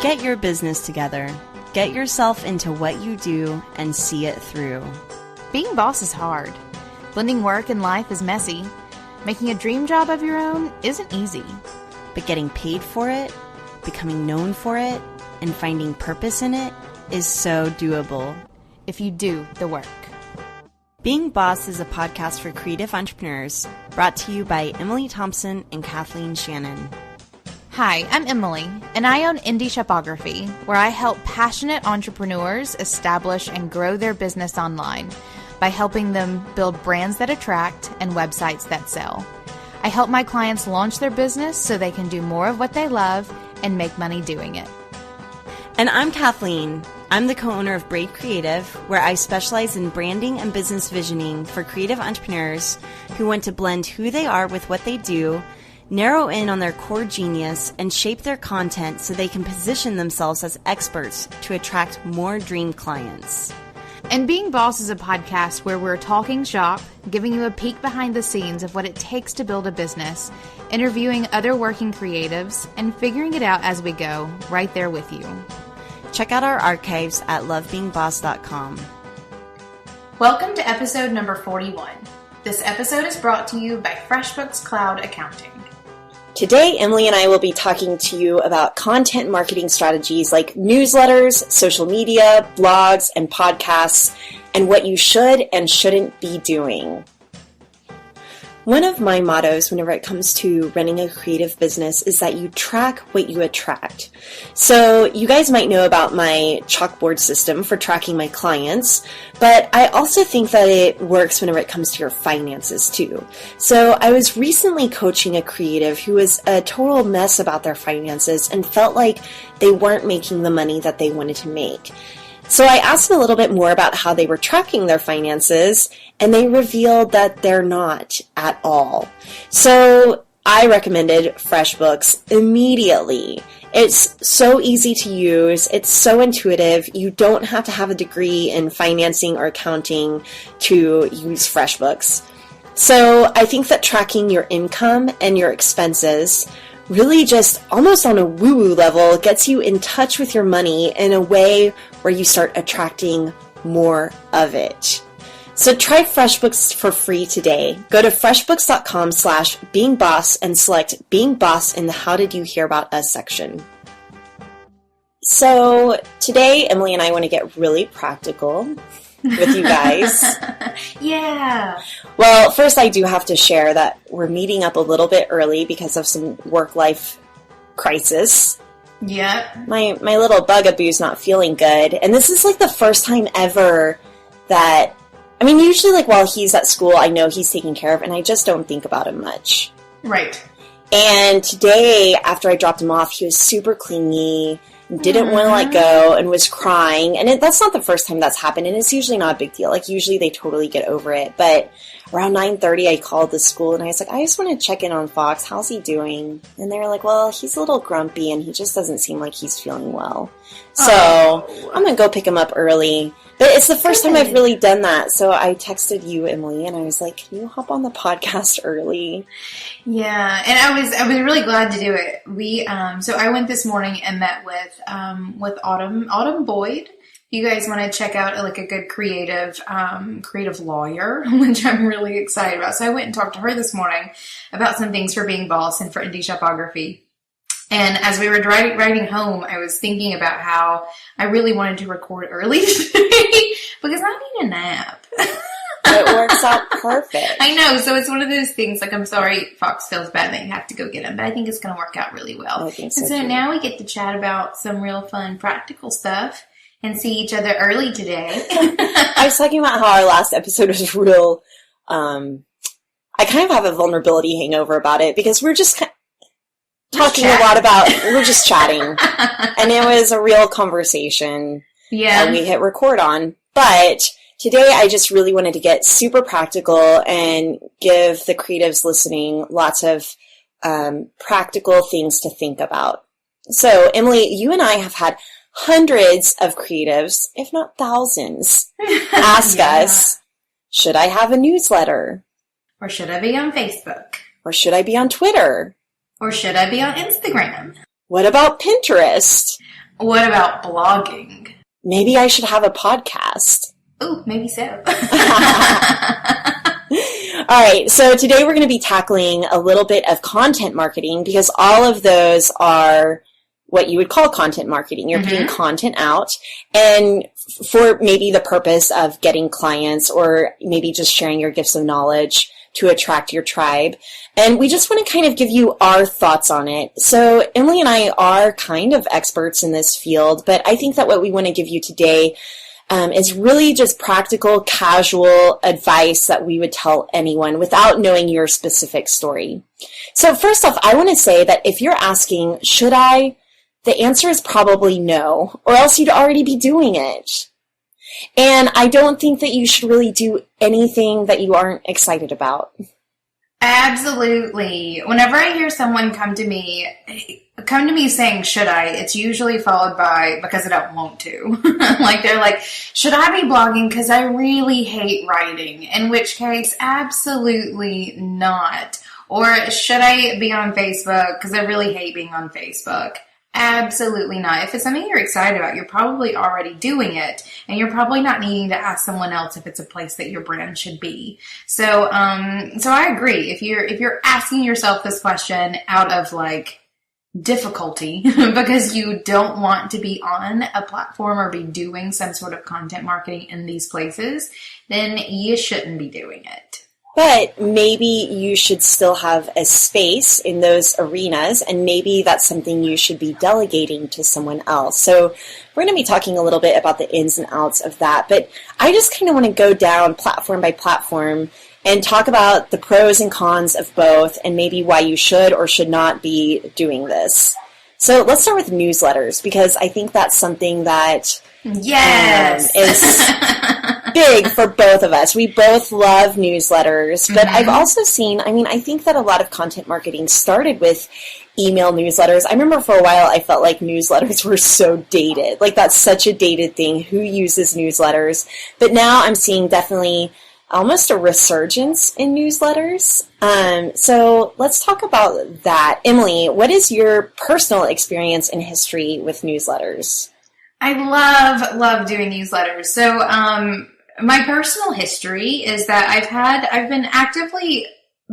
Get your business together. Get yourself into what you do and see it through. Being boss is hard. Blending work and life is messy. Making a dream job of your own isn't easy. But getting paid for it, becoming known for it, and finding purpose in it is so doable. If you do the work. Being Boss is a podcast for creative entrepreneurs, brought to you by Emily Thompson and Kathleen Shannon. Hi, I'm Emily, and I own Indie Shopography, where I help passionate entrepreneurs establish and grow their business online by helping them build brands that attract and websites that sell. I help my clients launch their business so they can do more of what they love and make money doing it. And I'm Kathleen. I'm the co-owner of Brave Creative, where I specialize in branding and business visioning for creative entrepreneurs who want to blend who they are with what they do, narrow in on their core genius, and shape their content so they can position themselves as experts to attract more dream clients. And Being Boss is a podcast where we're talking shop, giving you a peek behind the scenes of what it takes to build a business, interviewing other working creatives, and figuring it out as we go, right there with you. Check out our archives at lovebeingboss.com. Welcome to episode number 41. This episode is brought to you by FreshBooks Cloud Accounting. Today, Emily and I will be talking to you about content marketing strategies like newsletters, social media, blogs, and podcasts, and what you should and shouldn't be doing. One of my mottos whenever it comes to running a creative business is that you track what you attract. So you guys might know about my chalkboard system for tracking my clients, but I also think that it works whenever it comes to your finances too. So I was recently coaching a creative who was a total mess about their finances and felt like they weren't making the money that they wanted to make. So I asked them a little bit more about how they were tracking their finances, and they revealed that they're not at all. So I recommended FreshBooks immediately. It's so easy to use. It's so intuitive. You don't have to have a degree in financing or accounting to use FreshBooks. So I think that tracking your income and your expenses really just almost on a woo-woo level gets you in touch with your money in a way where you start attracting more of it. So try FreshBooks for free today. Go to freshbooks.com/beingboss and select Being Boss in the How Did You Hear About Us section. So today, Emily and I want to get really practical with you guys. Yeah. Well, first I do have to share that we're meeting up a little bit early because of some work-life crisis. Yep. My little bugaboo's not feeling good. And this is like the first time ever that, I mean, usually like while he's at school, I know he's taken care of and I just don't think about him much. Right. And today, after I dropped him off, he was super clingy, didn't want to let go, and was crying. And that's not the first time that's happened, and it's usually not a big deal. Like, usually they totally get over it. But around 9:30, I called the school, and I was like, I just want to check in on Fox. How's he doing? And they were like, well, he's a little grumpy, and he just doesn't seem like he's feeling well. So I'm going to go pick him up early. But it's the first time I've really done that. So I texted you, Emily, and I was like, can you hop on the podcast early? Yeah, and I was really glad to do it. We so I went this morning and met with Autumn Boyd. You guys want to check out like a good creative lawyer, which I'm really excited about. So I went and talked to her this morning about some things for Being Boss and for Indie Shopography. And as we were driving home, I was thinking about how I really wanted to record early today because I need a nap. It works out perfect. I know. So it's one of those things, like, I'm sorry Fox feels bad that you have to go get him, but I think it's going to work out really well. I think so, and so too. Now we get to chat about some real fun, practical stuff and see each other early today. I was talking about how our last episode was real. I kind of have a vulnerability hangover about it because we're just talking a lot about, we're just chatting. And it was a real conversation. Yeah. And we hit record on. But today I just really wanted to get super practical and give the creatives listening lots of practical things to think about. So, Emily, you and I have had hundreds of creatives, if not thousands, ask us, should I have a newsletter? Or should I be on Facebook? Or should I be on Twitter? Or should I be on Instagram? What about Pinterest? What about blogging? Maybe I should have a podcast. Ooh, maybe so. All right, so today we're going to be tackling a little bit of content marketing because all of those are what you would call content marketing. You're putting content out and for maybe the purpose of getting clients or maybe just sharing your gifts of knowledge to attract your tribe. And we just want to kind of give you our thoughts on it. So Emily and I are kind of experts in this field, but I think that what we want to give you today is really just practical, casual advice that we would tell anyone without knowing your specific story. So first off, I want to say that if you're asking, should I? The answer is probably no, or else you'd already be doing it. And I don't think that you should really do anything that you aren't excited about. Absolutely. Whenever I hear someone come to me saying, should I, it's usually followed by, because I don't want to. Like, they're like, should I be blogging because I really hate writing? In which case, absolutely not. Or should I be on Facebook because I really hate being on Facebook? Absolutely not. If it's something you're excited about, you're probably already doing it, and you're probably not needing to ask someone else if it's a place that your brand should be. So I agree. If you're asking yourself this question out of like difficulty because you don't want to be on a platform or be doing some sort of content marketing in these places, then you shouldn't be doing it. But maybe you should still have a space in those arenas, and maybe that's something you should be delegating to someone else. So we're going to be talking a little bit about the ins and outs of that, but I just kind of want to go down platform by platform and talk about the pros and cons of both and maybe why you should or should not be doing this. So let's start with newsletters, because I think that's something that is big for both of us. We both love newsletters, but I've also seen, I think that a lot of content marketing started with email newsletters. I remember for a while I felt like newsletters were so dated. Like, that's such a dated thing. Who uses newsletters? But now I'm seeing definitely almost a resurgence in newsletters. So let's talk about that. Emily, what is your personal experience and history with newsletters? I love doing newsletters. So my personal history is that I've been actively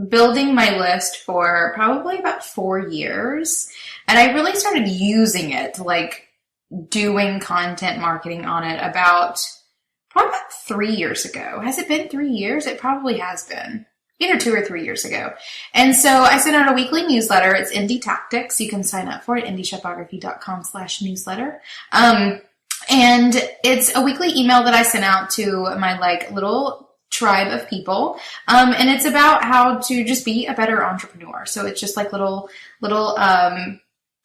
building my list for probably about 4 years. And I really started using it, like doing content marketing on it probably about 3 years ago. Has it been 3 years? It probably has been. Either 2 or 3 years ago. And so I sent out a weekly newsletter. It's Indie Tactics. You can sign up for it, indieshopography.com/newsletter. And it's a weekly email that I sent out to my like little tribe of people. And it's about how to just be a better entrepreneur. So it's just like little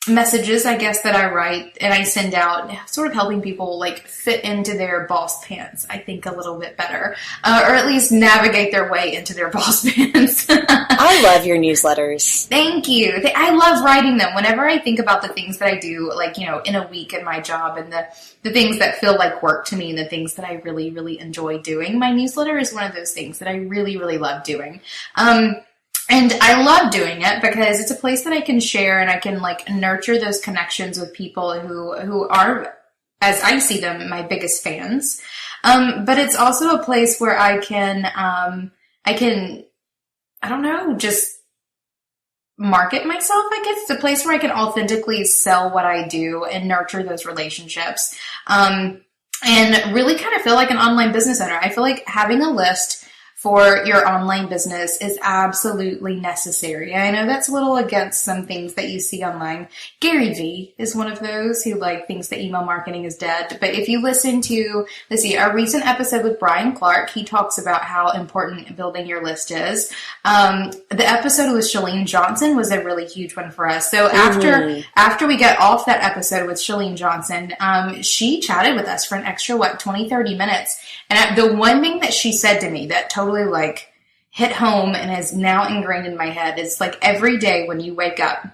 messages, I guess, that I write and I send out, sort of helping people like fit into their boss pants, I think, a little bit better, or at least navigate their way into their boss pants. I love your newsletters. Thank you. I love writing them. Whenever I think about the things that I do, like, in a week in my job and the things that feel like work to me and the things that I really, really enjoy doing, my newsletter is one of those things that I really, really love doing. And I love doing it because it's a place that I can share and I can like nurture those connections with people who are, as I see them, my biggest fans. But it's also a place where I can, just market myself, I guess. It's a place where I can authentically sell what I do and nurture those relationships. And really kind of feel like an online business owner. I feel like having a list for your online business is absolutely necessary. I know that's a little against some things that you see online. Gary Vee is one of those who like thinks that email marketing is dead. But if you listen to, our recent episode with Brian Clark, he talks about how important building your list is. The episode with Chalene Johnson was a really huge one for us. So after we got off that episode with Chalene Johnson, she chatted with us for an extra, 20, 30 minutes. And the one thing that she said to me that totally like hit home and is now ingrained in my head is like every day when you wake up,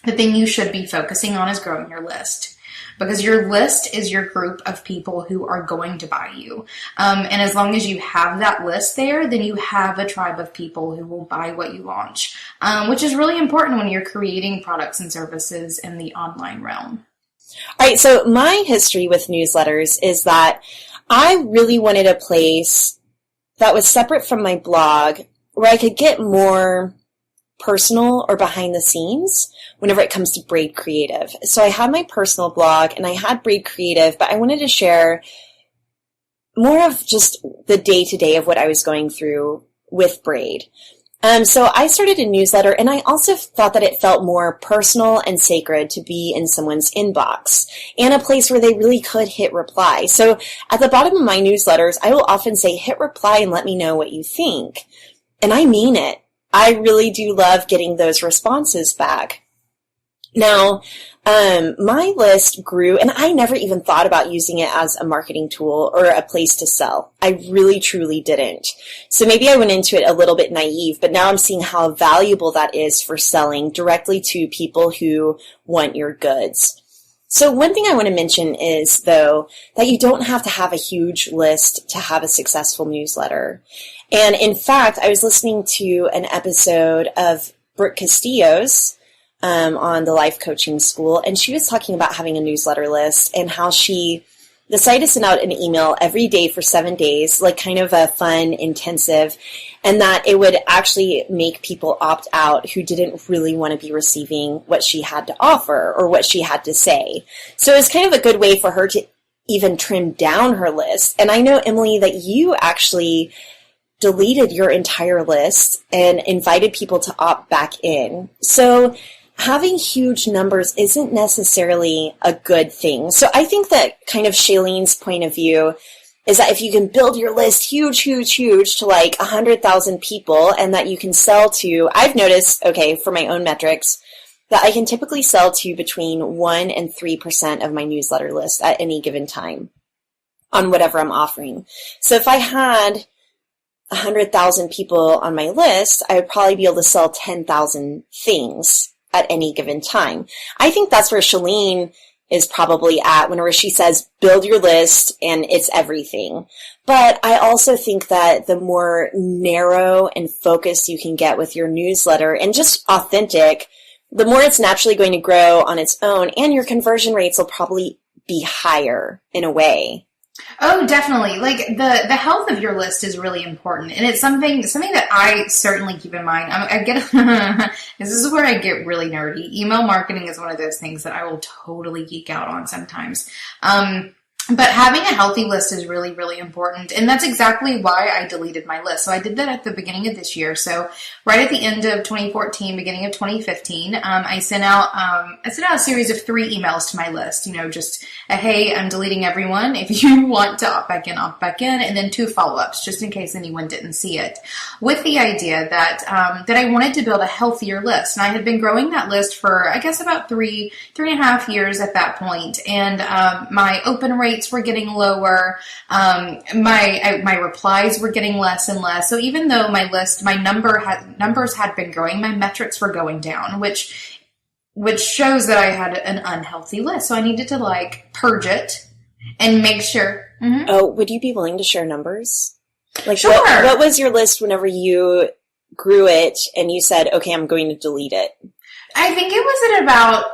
the thing you should be focusing on is growing your list. Because your list is your group of people who are going to buy you. And as long as you have that list there, then you have a tribe of people who will buy what you launch, which is really important when you're creating products and services in the online realm. All right, so my history with newsletters is that I really wanted a place that was separate from my blog where I could get more personal or behind the scenes whenever it comes to Braid Creative. So I had my personal blog and I had Braid Creative, but I wanted to share more of just the day-to-day of what I was going through with Braid. So I started a newsletter, and I also thought that it felt more personal and sacred to be in someone's inbox and a place where they really could hit reply. So at the bottom of my newsletters, I will often say, hit reply and let me know what you think. And I mean it. I really do love getting those responses back. Now, my list grew, and I never even thought about using it as a marketing tool or a place to sell. I really, truly didn't. So maybe I went into it a little bit naive, but now I'm seeing how valuable that is for selling directly to people who want your goods. So one thing I want to mention is, though, that you don't have to have a huge list to have a successful newsletter. And in fact, I was listening to an episode of Brooke Castillo's on the Life Coaching School, and she was talking about having a newsletter list and how she decided to send out an email every day for 7 days, like kind of a fun, intensive, and that it would actually make people opt out who didn't really want to be receiving what she had to offer or what she had to say. So it was kind of a good way for her to even trim down her list. And I know, Emily, that you actually deleted your entire list and invited people to opt back in. So having huge numbers isn't necessarily a good thing. So I think that kind of Shailene's point of view is that if you can build your list huge to like 100,000 people and that you can sell to, I've noticed, okay, for my own metrics, that I can typically sell to between 1 and 3% of my newsletter list at any given time on whatever I'm offering. So if I had 100,000 people on my list, I would probably be able to sell 10,000 things at any given time. I think that's where Shailene is probably at whenever she says, build your list and it's everything. But I also think that the more narrow and focused you can get with your newsletter and just authentic, the more it's naturally going to grow on its own, and your conversion rates will probably be higher in a way. Oh, definitely. Like the health of your list is really important, and it's something that I certainly keep in mind. I get this is where I get really nerdy. Email marketing is one of those things that I will totally geek out on sometimes. But having a healthy list is really, really important. And that's exactly why I deleted my list. So I did that at the beginning of this year. So right at the end of 2014, beginning of 2015, I sent out a series of 3 emails to my list, just a, hey, I'm deleting everyone. If you want to opt back in, and then 2 follow-ups just in case anyone didn't see it, with the idea that I wanted to build a healthier list. And I had been growing that list for, I guess, about 3.5 years at that point. And my open rates were getting lower. My replies were getting less and less. So even though my numbers had been growing, my metrics were going down, which shows that I had an unhealthy list. So I needed to purge it and make sure. Mm-hmm. Oh, would you be willing to share numbers? Sure. What was your list whenever you grew it and you said, okay, I'm going to delete it? I think it was at about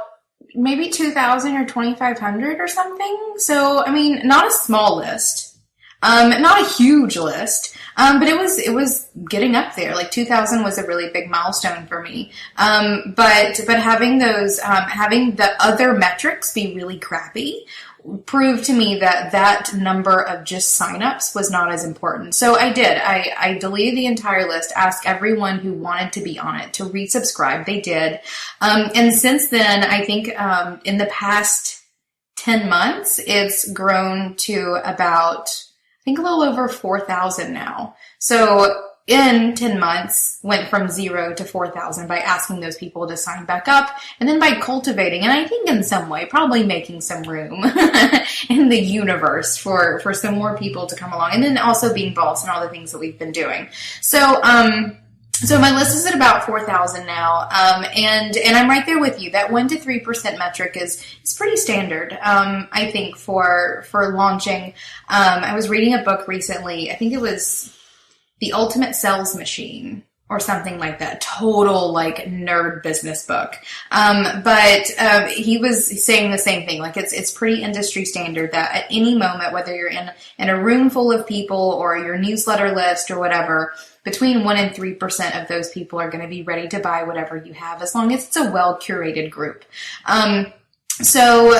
maybe 2,000 or 2,500 or something. So, not a small list, not a huge list, but it was getting up there. 2,000 was a really big milestone for me. But having those, having the other metrics be really crappy proved to me that number of just signups was not as important. So I did. I deleted the entire list, asked everyone who wanted to be on it to resubscribe. They did. And since then, I think in the past 10 months, it's grown to about, I think, a little over 4,000 now. So in 10 months, went from 0 to 4,000 by asking those people to sign back up, and then by cultivating, and I think in some way, probably making some room in the universe for some more people to come along, and then also being boss and all the things that we've been doing. So my list is at about 4,000 now, and I'm right there with you. That 1 to 3% metric is pretty standard, I think, for launching. I was reading a book recently. I think it was The Ultimate Sales Machine or something like that. Total like nerd business book. But he was saying the same thing. Like it's pretty industry standard that at any moment, whether you're in a room full of people or your newsletter list or whatever, between 1% and 3% of those people are going to be ready to buy whatever you have, as long as it's a well curated group. So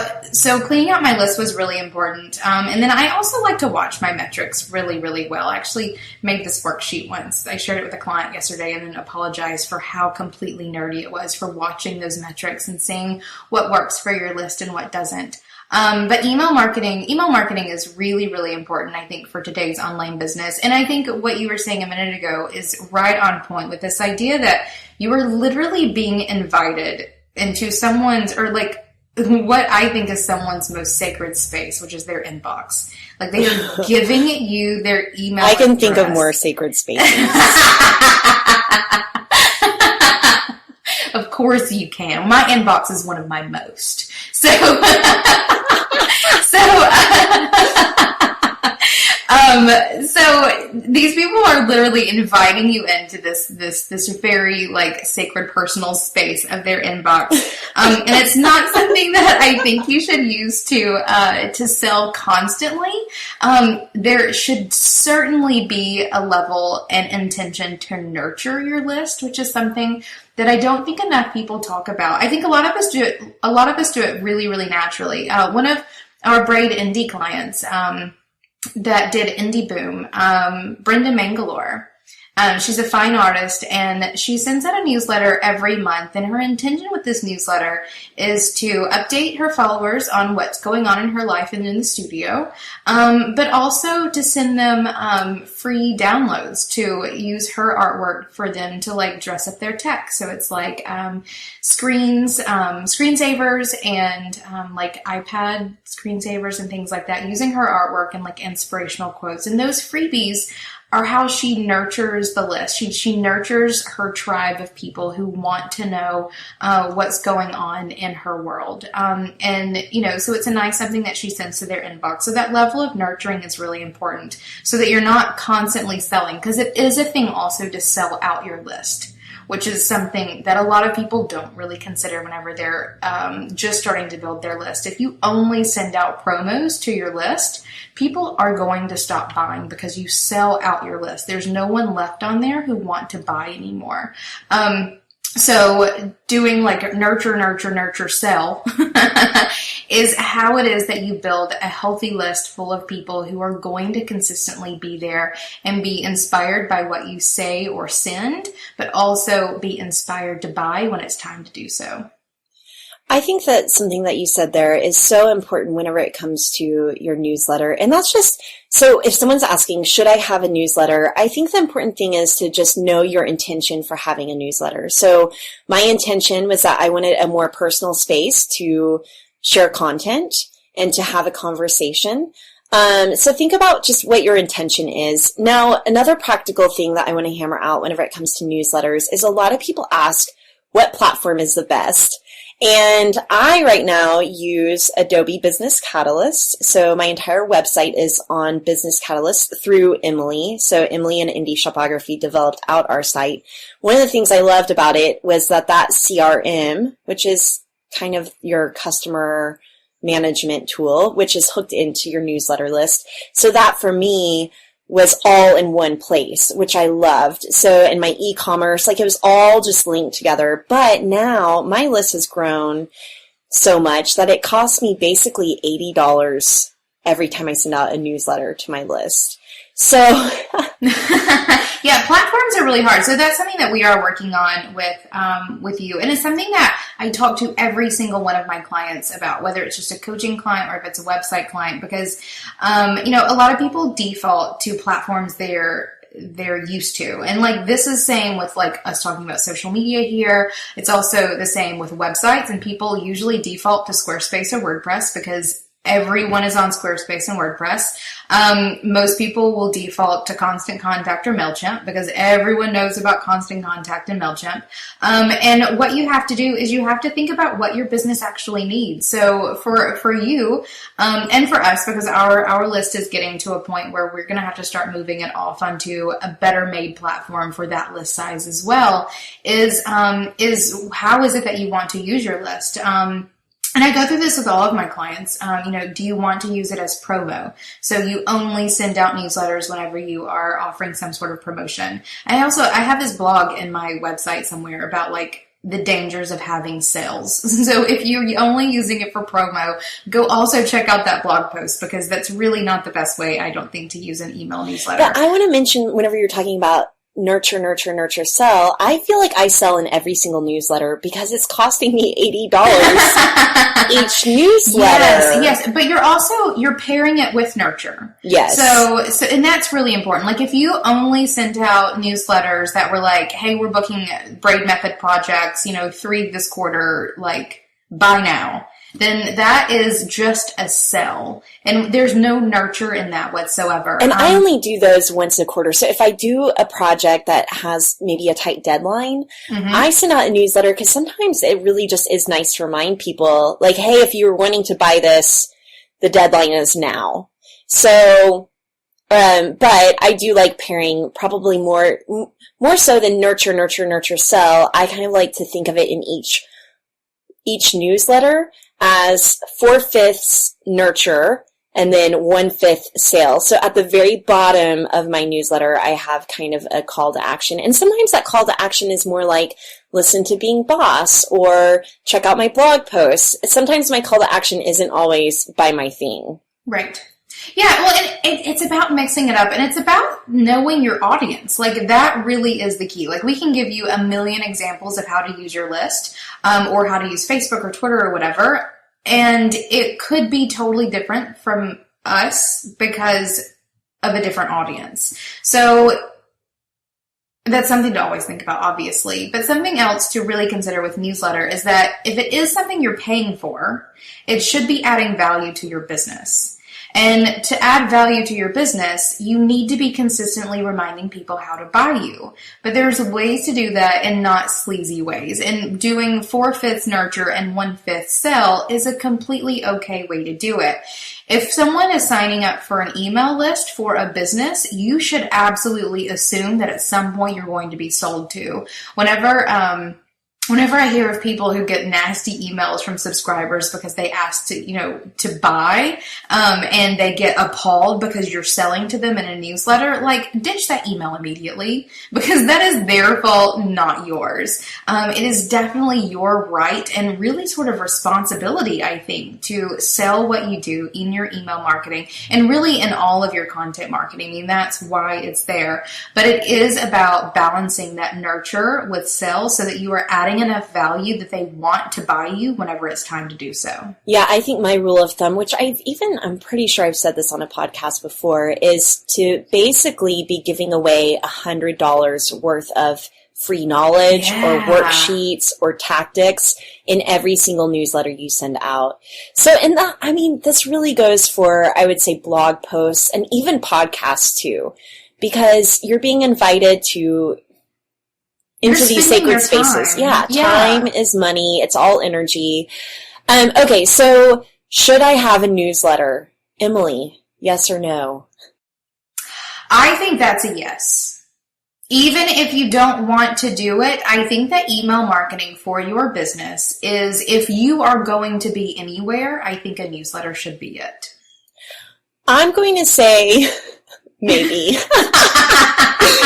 cleaning out my list was really important. And then I also like to watch my metrics really, really well. I actually made this worksheet once. I shared it with a client yesterday and then apologized for how completely nerdy it was for watching those metrics and seeing what works for your list and what doesn't. But email marketing is really, really important, I think, for today's online business. And I think what you were saying a minute ago is right on point with this idea that you are literally being invited into someone's, or like, what I think is someone's most sacred space, which is their inbox. Like they are giving you their email I can address. think of more sacred spaces. Of course you can. My inbox is one of my most. So these people are literally inviting you into this very like sacred personal space of their inbox. And it's not something that I think you should use to sell constantly. There should certainly be a level and intention to nurture your list, which is something that I don't think enough people talk about. I think a lot of us do it really, really naturally. One of our Braid Indie clients, that did Indie Boom, Brenda Mangalore. She's a fine artist and she sends out a newsletter every month, and her intention with this newsletter is to update her followers on what's going on in her life and in the studio, but also to send them free downloads to use her artwork for them to like dress up their tech. So it's like screensavers and like iPad screensavers and things like that, using her artwork and like inspirational quotes. And those freebies are how she nurtures the list. She nurtures her tribe of people who want to know what's going on in her world. And, you know, so it's something that she sends to their inbox. So that level of nurturing is really important so that you're not constantly selling, because it is a thing also to sell out your list, which is something that a lot of people don't really consider whenever they're just starting to build their list. If you only send out promos to your list, people are going to stop buying because you sell out your list. There's no one left on there who want to buy anymore. So doing like nurture, sell is how it is that you build a healthy list full of people who are going to consistently be there and be inspired by what you say or send, but also be inspired to buy when it's time to do so. I think that something that you said there is so important whenever it comes to your newsletter. And that's just, so if someone's asking, should I have a newsletter? I think the important thing is to just know your intention for having a newsletter. So my intention was that I wanted a more personal space to share content and to have a conversation. So think about just what your intention is. Now, another practical thing that I want to hammer out whenever it comes to newsletters is a lot of people ask, what platform is the best? And I right now use Adobe Business Catalyst. So my entire website is on Business Catalyst through Emily. So Emily and Indie Shopography developed out our site. One of the things I loved about it was that CRM, which is kind of your customer management tool, which is hooked into your newsletter list. So that for me was all in one place, which I loved. So in my e-commerce, like it was all just linked together. But now my list has grown so much that it costs me basically $80 every time I send out a newsletter to my list. So yeah, platforms are really hard. So that's something that we are working on with you. And it's something that I talk to every single one of my clients about, whether it's just a coaching client or if it's a website client, because, a lot of people default to platforms they're used to. And like, this is same with like us talking about social media here. It's also the same with websites, and people usually default to Squarespace or WordPress because everyone is on Squarespace and WordPress. Most people will default to Constant Contact or MailChimp because everyone knows about Constant Contact and MailChimp. And what you have to do is you have to think about what your business actually needs. So for you, and for us, because our list is getting to a point where we're going to have to start moving it off onto a better made platform for that list size as well, is how is it that you want to use your list? And I go through this with all of my clients. Do you want to use it as promo? So you only send out newsletters whenever you are offering some sort of promotion. I have this blog in my website somewhere about like the dangers of having sales. So if you're only using it for promo, go also check out that blog post because that's really not the best way, I don't think, to use an email newsletter. But I want to mention, whenever you're talking about nurture, sell, I feel like I sell in every single newsletter because it's costing me $80 each newsletter. Yes, but you're pairing it with nurture. Yes. So and that's really important. Like if you only sent out newsletters that were like, hey, we're booking braid method projects, 3 this quarter, like buy now, then that is just a sell. And there's no nurture in that whatsoever. And I only do those once a quarter. So if I do a project that has maybe a tight deadline, I send out a newsletter because sometimes it really just is nice to remind people, like, hey, if you were wanting to buy this, the deadline is now. So, but I do like pairing probably more so than nurture, sell. I kind of like to think of it in each newsletter as 4/5 nurture and then 1/5 sales. So at the very bottom of my newsletter, I have kind of a call to action. And sometimes that call to action is more like, listen to Being Boss or check out my blog posts. Sometimes my call to action isn't always buy my thing. Right. Yeah, well, it's about mixing it up, and it's about knowing your audience. Like, that really is the key. Like, we can give you a million examples of how to use your list, or how to use Facebook or Twitter or whatever, and it could be totally different from us because of a different audience. So that's something to always think about, obviously. But something else to really consider with newsletter is that if it is something you're paying for, it should be adding value to your business. And to add value to your business, you need to be consistently reminding people how to buy you. But there's ways to do that in not sleazy ways. And doing 4/5 nurture and 1/5 sell is a completely okay way to do it. If someone is signing up for an email list for a business, you should absolutely assume that at some point you're going to be sold to. Whenever I hear of people who get nasty emails from subscribers because they ask to buy, and they get appalled because you're selling to them in a newsletter, like, ditch that email immediately because that is their fault, not yours. It is definitely your right and really sort of responsibility, I think, to sell what you do in your email marketing and really in all of your content marketing. I mean, that's why it's there. But it is about balancing that nurture with sell so that you are adding enough value that they want to buy you whenever it's time to do so. Yeah, I think my rule of thumb, which I'm pretty sure I've said this on a podcast before, is to basically be giving away $100 worth of free knowledge or worksheets or tactics in every single newsletter you send out. So, this really goes for, I would say, blog posts and even podcasts too, because you're being invited into these sacred spaces. Time is money. It's all energy. Okay, so should I have a newsletter? Emily, yes or no? I think that's a yes. Even if you don't want to do it, I think that email marketing for your business is, if you are going to be anywhere, I think a newsletter should be it. I'm going to say maybe.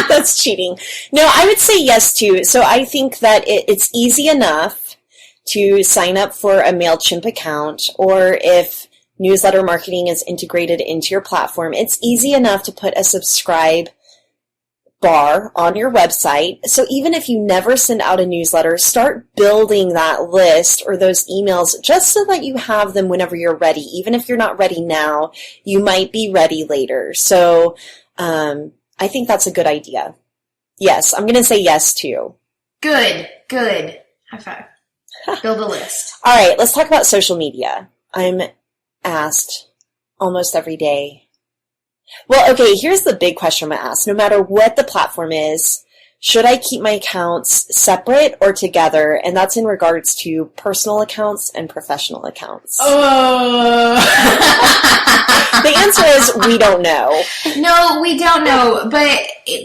That's cheating. No, I would say yes too. So I think that it's easy enough to sign up for a MailChimp account, or if newsletter marketing is integrated into your platform, it's easy enough to put a subscribe bar on your website. So even if you never send out a newsletter, start building that list or those emails just so that you have them whenever you're ready. Even if you're not ready now, you might be ready later. So I think that's a good idea. Yes, I'm going to say yes too. Good. High five. Build a list. All right, let's talk about social media. I'm asked almost every day. Well, okay, here's the big question I'm going to ask. No matter what the platform is, should I keep my accounts separate or together? And that's in regards to personal accounts and professional accounts. Oh. The answer is we don't know. No, we don't know.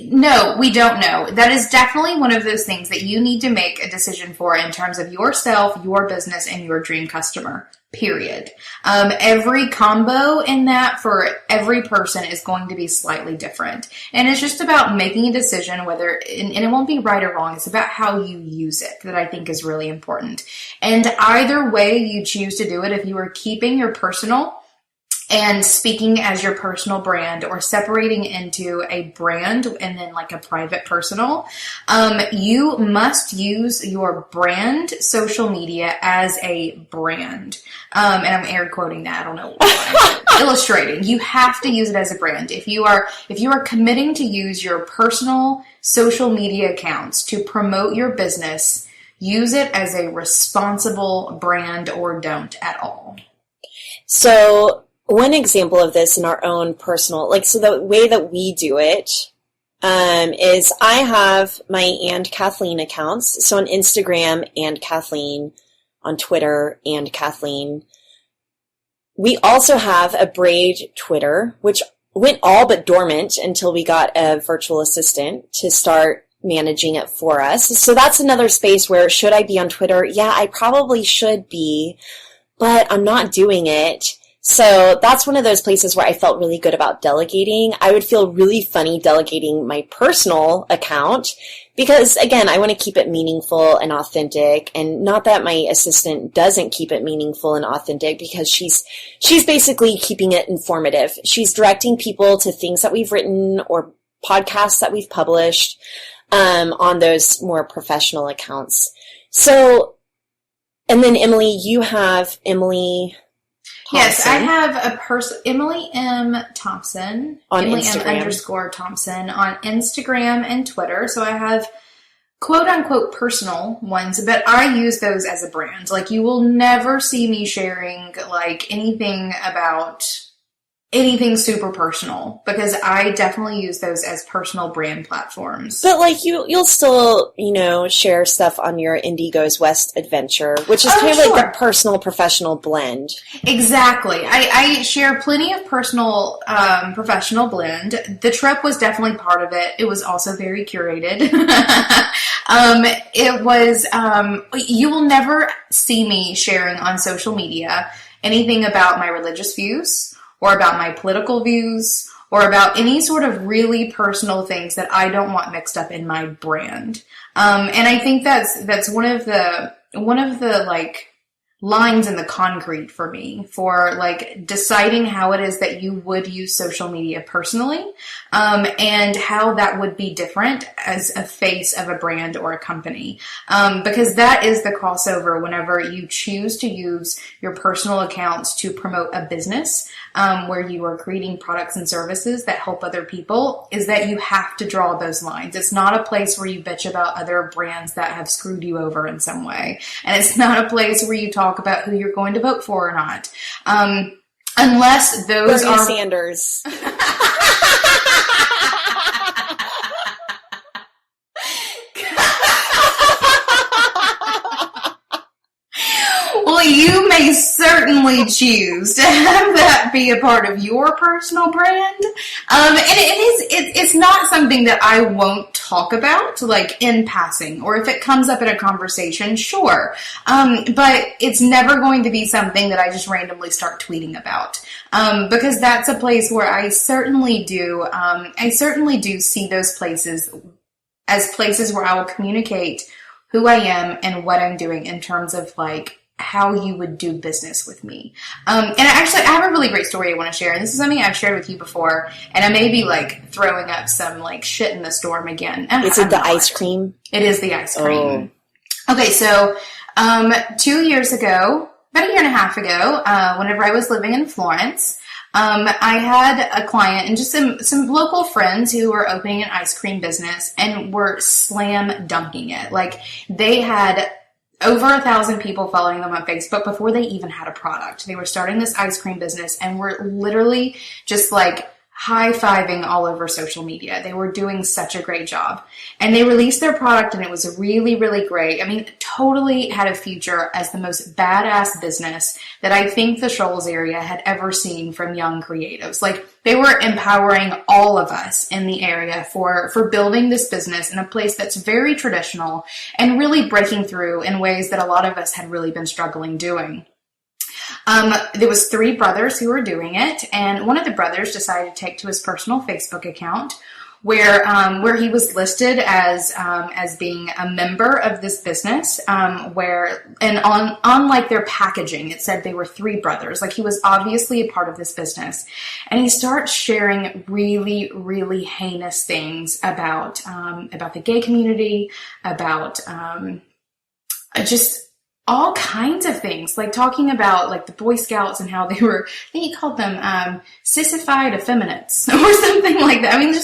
No, we don't know. That is definitely one of those things that you need to make a decision for in terms of yourself, your business, and your dream customer. Period. Every combo in that for every person is going to be slightly different. And it's just about making a decision whether, and it won't be right or wrong, it's about how you use it that I think is really important. And either way you choose to do it, if you are keeping your personal and speaking as your personal brand or separating into a brand and then like a private personal, you must use your brand social media as a brand. And I'm air quoting that. I don't know why. Illustrating. You have to use it as a brand. If you are committing to use your personal social media accounts to promote your business, use it as a responsible brand or don't at all. So one example of this in our own personal, so the way that we do it is I have my and Kathleen accounts. So on Instagram and Kathleen, on Twitter and Kathleen. We also have a Braid Twitter, which went all but dormant until we got a virtual assistant to start managing it for us. So that's another space where, should I be on Twitter? Yeah, I probably should be, but I'm not doing it. So that's one of those places where I felt really good about delegating. I would feel really funny delegating my personal account because, again, I want to keep it meaningful and authentic. And not that my assistant doesn't keep it meaningful and authentic, because she's basically keeping it informative. She's directing people to things that we've written or podcasts that we've published on those more professional accounts. So, and then Emily, you have Emily Thompson. Yes, I have a person, Emily M. Thompson, on Emily Instagram. M. _Thompson on Instagram and Twitter. So I have quote unquote personal ones, but I use those as a brand. Like, you will never see me sharing like anything about anything super personal, because I definitely use those as personal brand platforms. But like you'll still, share stuff on your Indigo's West adventure, which is kind of like a personal professional blend. Exactly. I share plenty of personal professional blend. The trip was definitely part of it. It was also very curated. It was you will never see me sharing on social media anything about my religious views, or about my political views, or about any sort of really personal things that I don't want mixed up in my brand. And I think that's one of the like lines in the concrete for me for like deciding how it is that you would use social media personally, and how that would be different as a face of a brand or a company. Because that is the crossover whenever you choose to use your personal accounts to promote a business, where you are creating products and services that help other people, is that you have to draw those lines. It's not a place where you bitch about other brands that have screwed you over in some way. And it's not a place where you talk about who you're going to vote for or not. Unless those Bernie are Sanders. Well, you may certainly choose to have that be a part of your personal brand. And it's not something that I won't talk about, like in passing, or if it comes up in a conversation, sure. But it's never going to be something that I just randomly start tweeting about. Because that's a place where I certainly do see those places as places where I will communicate who I am and what I'm doing in terms of like how you would do business with me. And I have a really great story I want to share. And this is something I've shared with you before. And I may be like throwing up some like shit in the storm again. Is it the ice cream? It is the ice cream. Oh. Okay. So, 2 years ago, about a year and a half ago, whenever I was living in Florence, I had a client and just some local friends who were opening an ice cream business and were slam dunking it. Like, they had over 1,000 people following them on Facebook before they even had a product. They were starting this ice cream business and were literally just like high-fiving all over social media. They were doing such a great job. And they released their product and it was really, really great. I mean, totally had a future as the most badass business that I think the Shoals area had ever seen from young creatives. Like, they were empowering all of us in the area for building this business in a place that's very traditional and really breaking through in ways that a lot of us had really been struggling doing. There was 3 brothers who were doing it, and one of the brothers decided to take to his personal Facebook account where he was listed as being a member of this business, on like their packaging, it said they were 3 brothers. Like, he was obviously a part of this business. And he starts sharing really, really heinous things about the gay community, about just all kinds of things, like talking about like the Boy Scouts and how they were, I think he called them sissified effeminates or something like that. I mean,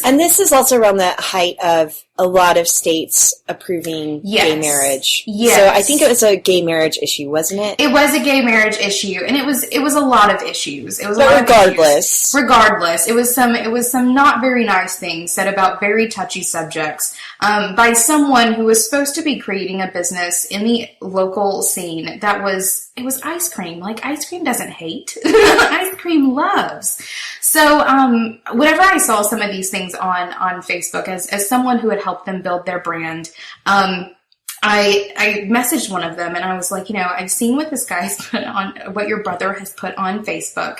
And this is also around the height of a lot of states approving gay marriage. Yes. So I think it was a gay marriage issue, wasn't it? It was a gay marriage issue, and it was a lot of issues. It was regardless, it was some not very nice things said about very touchy subjects by someone who was supposed to be creating a business in the local scene it was ice cream. Like, ice cream doesn't hate. Ice cream loves. So whenever I saw some of these things on Facebook, as someone who had helped them build their brand, I messaged one of them and I was like, I've seen what this guy's put on, what your brother has put on Facebook.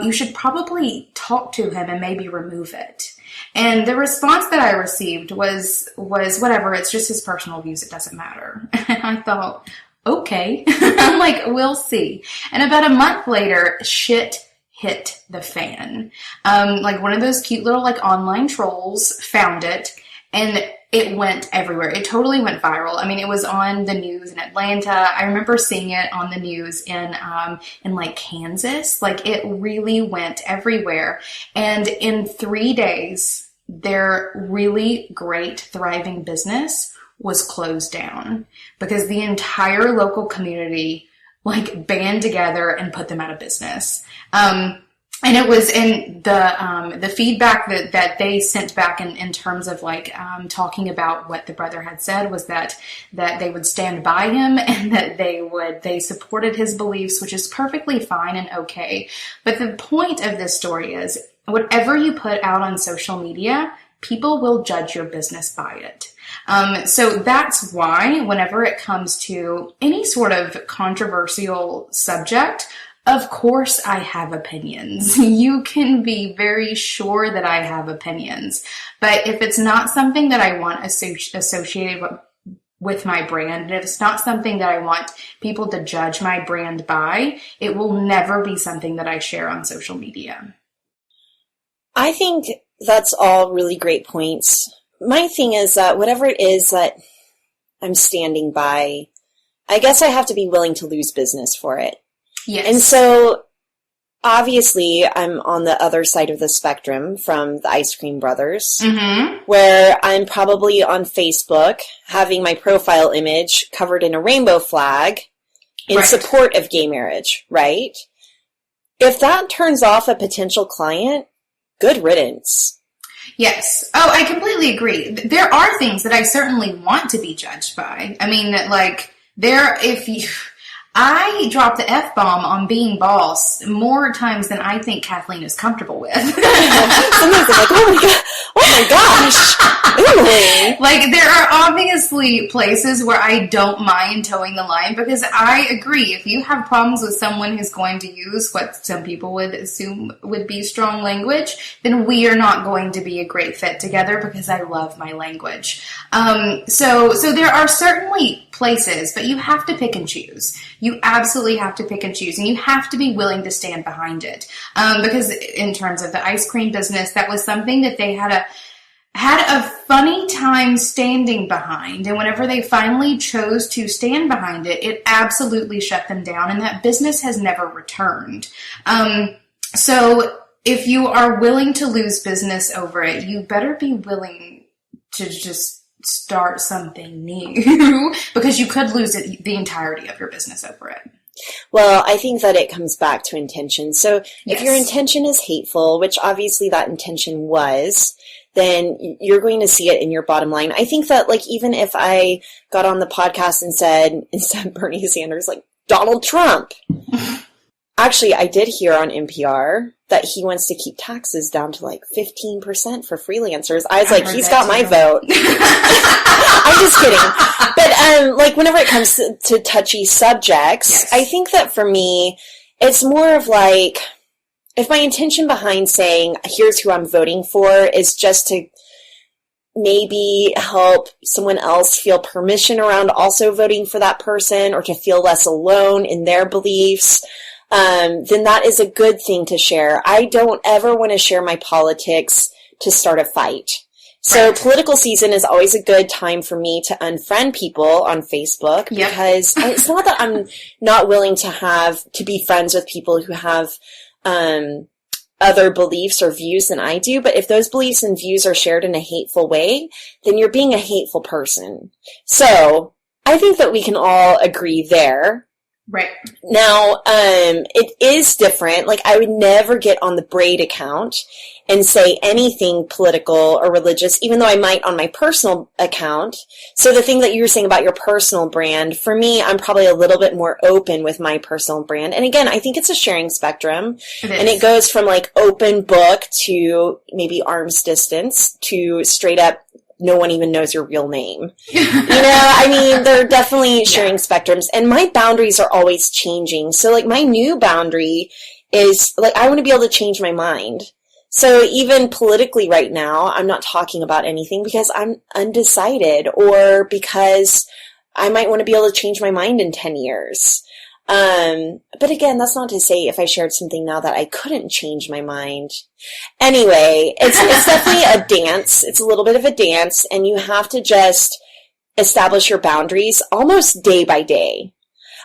You should probably talk to him and maybe remove it. And the response that I received was whatever, it's just his personal views, it doesn't matter. And I thought, okay. I'm like, we'll see. And about a month later, shit hit the fan. Like, one of those cute little like online trolls found it, and it went everywhere. It totally went viral. I mean, it was on the news in Atlanta. I remember seeing it on the news in like Kansas. Like, it really went everywhere. And in 3 days, their really great, thriving business was closed down because the entire local community like band together and put them out of business. And it was in the feedback that they sent back in terms of like talking about what the brother had said was that they would stand by him and that they supported his beliefs, which is perfectly fine and okay. But the point of this story is whatever you put out on social media, people will judge your business by it. So that's why whenever it comes to any sort of controversial subject, of course I have opinions. You can be very sure that I have opinions. But if it's not something that I want associated with my brand, and if it's not something that I want people to judge my brand by, it will never be something that I share on social media. I think that's all really great points. My thing is that whatever it is that I'm standing by, I guess I have to be willing to lose business for it. Yes. And so, obviously, I'm on the other side of the spectrum from the Ice Cream Brothers, where I'm probably on Facebook having my profile image covered in a rainbow flag in support of gay marriage, right? If that turns off a potential client, good riddance. Yes. Oh, I completely agree. There are things that I certainly want to be judged by. I mean, like, I drop the F-bomb on Being Boss more times than I think Kathleen is comfortable with. Sometimes I'm like, oh my gosh. Ooh. Like, there are obviously places where I don't mind towing the line because I agree. If you have problems with someone who's going to use what some people would assume would be strong language, then we are not going to be a great fit together because I love my language. So there are certainly places, but you have to pick and choose. You absolutely have to pick and choose, and you have to be willing to stand behind it. Because in terms of the ice cream business, that was something that they had a funny time standing behind. And whenever they finally chose to stand behind it, it absolutely shut them down, and that business has never returned. So if you are willing to lose business over it, you better be willing to just start something new because you could lose the entirety of your business over it. Well, I think that it comes back to intention. So Yes. if your intention is hateful, which obviously that intention was, then you're going to see it in your bottom line. I think that, like, even if I got on the podcast and said, instead of Bernie Sanders, like, Donald Trump. Actually, I did hear on NPR that he wants to keep taxes down to like 15% for freelancers. I was like, he's got my vote. I'm just kidding. But like, whenever it comes to touchy subjects, Yes. I think that for me, it's more of like, if my intention behind saying, here's who I'm voting for, is just to maybe help someone else feel permission around also voting for that person, or to feel less alone in their beliefs, then that is a good thing to share. I don't ever want to share my politics to start a fight. So Right. political season is always a good time for me to unfriend people on Facebook, Yep. because it's not that I'm not willing to be friends with people who have other beliefs or views than I do, but if those beliefs and views are shared in a hateful way, then you're being a hateful person. So I think that we can all agree there. Right. Now, it is different. Like, I would never get on the Braid account and say anything political or religious, even though I might on my personal account. So the thing that you were saying about your personal brand, for me, I'm probably a little bit more open with my personal brand. And again, I think it's a sharing spectrum. It is. And it goes from like open book to maybe arm's distance to straight up, no one even knows your real name. You know, I mean, they're definitely sharing spectrums, and my boundaries are always changing. So like, my new boundary is like, I want to be able to change my mind. So even politically right now, I'm not talking about anything because I'm undecided, or because I might want to be able to change my mind in 10 years. But again, that's not to say if I shared something now that I couldn't change my mind. Anyway, it's definitely a dance. It's a little bit of a dance, and you have to just establish your boundaries almost day by day.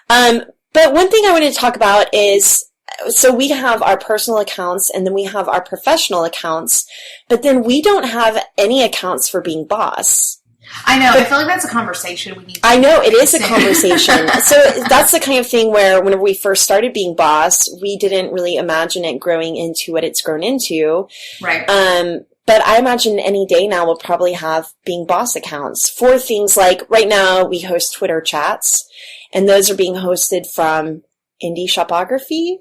But one thing I wanted to talk about is, so we have our personal accounts and then we have our professional accounts, but then we don't have any accounts for Being Boss. I know. I feel like that's a conversation we need to I know, it is a conversation. So that's the kind of thing where whenever we first started Being Boss, we didn't really imagine it growing into what it's grown into. Right. But I imagine any day now we'll probably have Being Boss accounts for things like, right now we host Twitter chats, and those are being hosted from Indie Shopography,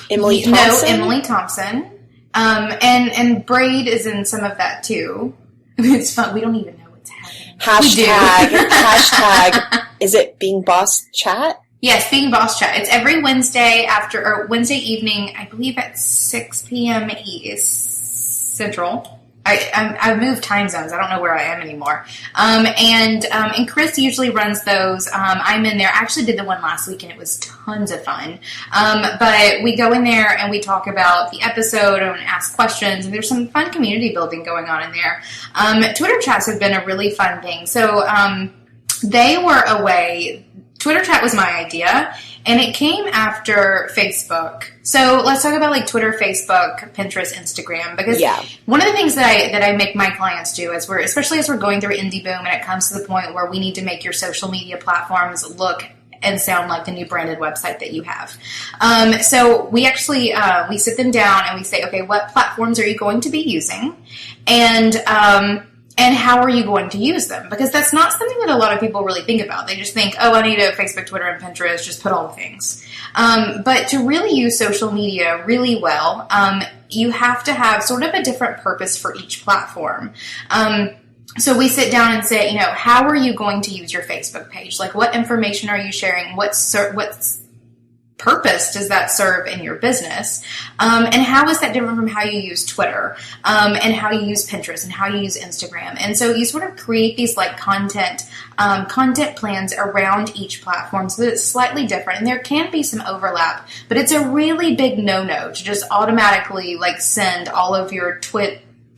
Emily Thompson. No, Emily Thompson. And Braid is in some of that too. It's fun. We don't even know what's happening. Hashtag, is it Being Boss Chat? Yes, Being Boss Chat. It's every Wednesday Wednesday evening, I believe at 6 p.m. East Central. I've moved time zones. I don't know where I am anymore. And Chris usually runs those. I'm in there. I actually did the one last week, and it was tons of fun. But we go in there and we talk about the episode and ask questions, and there's some fun community building going on in there. Twitter chats have been a really fun thing. So they were away. Twitter chat was my idea, and it came after Facebook. So let's talk about like Twitter, Facebook, Pinterest, Instagram, because one of the things that I make my clients do especially as we're going through indie boom, and it comes to the point where we need to make your social media platforms look and sound like the new branded website that you have. So we actually, we sit them down and we say, okay, what platforms are you going to be using? And how are you going to use them? Because that's not something that a lot of people really think about. They just think, oh, I need a Facebook, Twitter, and Pinterest, just put all the things. But to really use social media really well, you have to have sort of a different purpose for each platform. So we sit down and say, how are you going to use your Facebook page? Like, what information are you sharing? What's purpose does that serve in your business? And how is that different from how you use Twitter, and how you use Pinterest, and how you use Instagram? And so you sort of create these like content plans around each platform so that it's slightly different. And there can be some overlap, but it's a really big no-no to just automatically like send all of your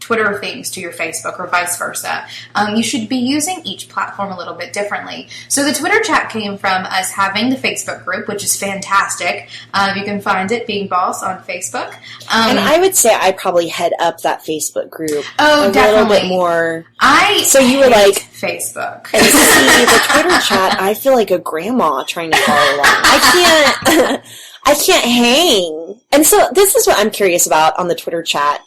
Twitter things to your Facebook or vice versa. You should be using each platform a little bit differently. So the Twitter chat came from us having the Facebook group, which is fantastic. You can find it, Being Boss, on Facebook. And I would say I probably head up that Facebook group definitely. little bit more. So you were like Facebook. And see, the Twitter chat, I feel like a grandma trying to follow along. I can't hang. And so this is what I'm curious about on the Twitter chat.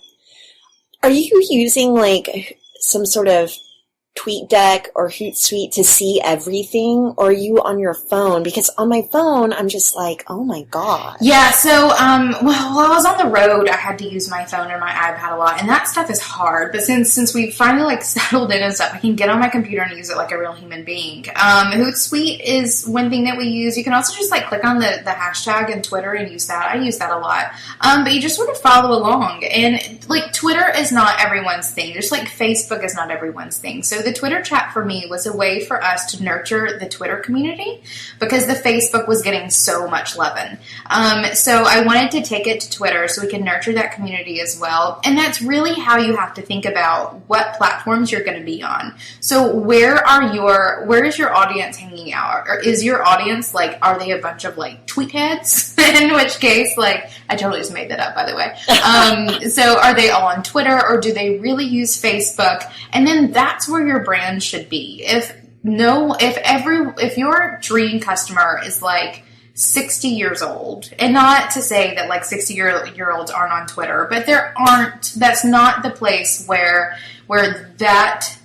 Are you using like some sort of tweet deck or Hootsuite to see everything, or are you on your phone? Because on my phone, I'm just like, oh my God. Yeah, so, while I was on the road, I had to use my phone and my iPad a lot, and that stuff is hard, but since we finally, like, settled in and stuff, I can get on my computer and use it like a real human being. Hootsuite is one thing that we use. You can also just, like, click on the hashtag in Twitter and use that. I use that a lot. But you just sort of follow along, and, like, Twitter is not everyone's thing, just like Facebook is not everyone's thing. So the Twitter chat for me was a way for us to nurture the Twitter community because the Facebook was getting so much loving. So I wanted to take it to Twitter so we can nurture that community as well. And that's really how you have to think about what platforms you're going to be on. So where is your audience hanging out? Or is your audience like, are they a bunch of like tweet heads? In which case, like, I totally just made that up, by the way. So are they all on Twitter, or do they really use Facebook? And then that's where your brand should be. If your dream customer is like 60 years old, and not to say that like 60-year-olds aren't on Twitter, but that's not the place where that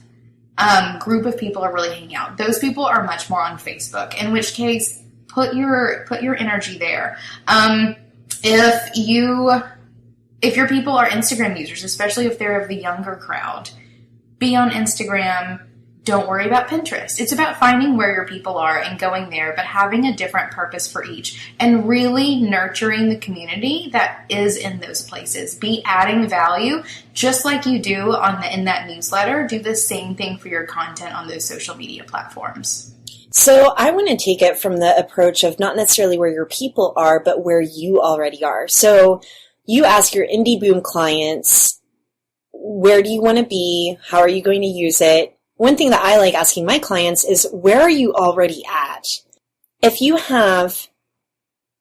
group of people are really hanging out. Those people are much more on Facebook, in which case put your energy there. If your people are Instagram users, especially if they're of the younger crowd, be on Instagram. Don't worry about Pinterest. It's about finding where your people are and going there, but having a different purpose for each and really nurturing the community that is in those places. Be adding value just like you do in that newsletter. Do the same thing for your content on those social media platforms. So I want to take it from the approach of not necessarily where your people are, but where you already are. So you ask your indie boom clients, where do you want to be? How are you going to use it? One thing that I like asking my clients is, where are you already at? If you have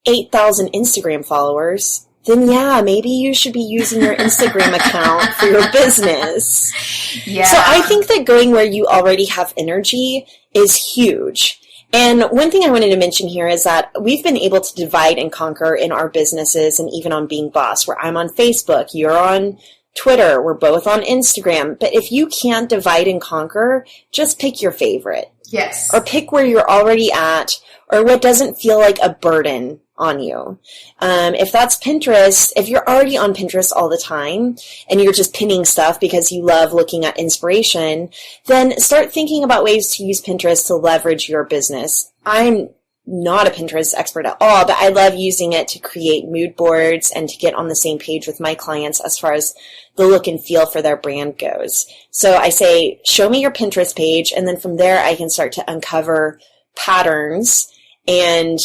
8,000 Instagram followers, then yeah, maybe you should be using your Instagram account for your business. Yeah. So I think that going where you already have energy is huge. And one thing I wanted to mention here is that we've been able to divide and conquer in our businesses and even on Being Boss, where I'm on Facebook, you're on Twitter, we're both on Instagram. But if you can't divide and conquer, just pick your favorite. Yes. Or pick where you're already at, or what doesn't feel like a burden on you. If that's Pinterest, if you're already on Pinterest all the time and you're just pinning stuff because you love looking at inspiration, then start thinking about ways to use Pinterest to leverage your business. I'm not a Pinterest expert at all, but I love using it to create mood boards and to get on the same page with my clients as far as the look and feel for their brand goes. So I say, show me your Pinterest page, and then from there I can start to uncover patterns. And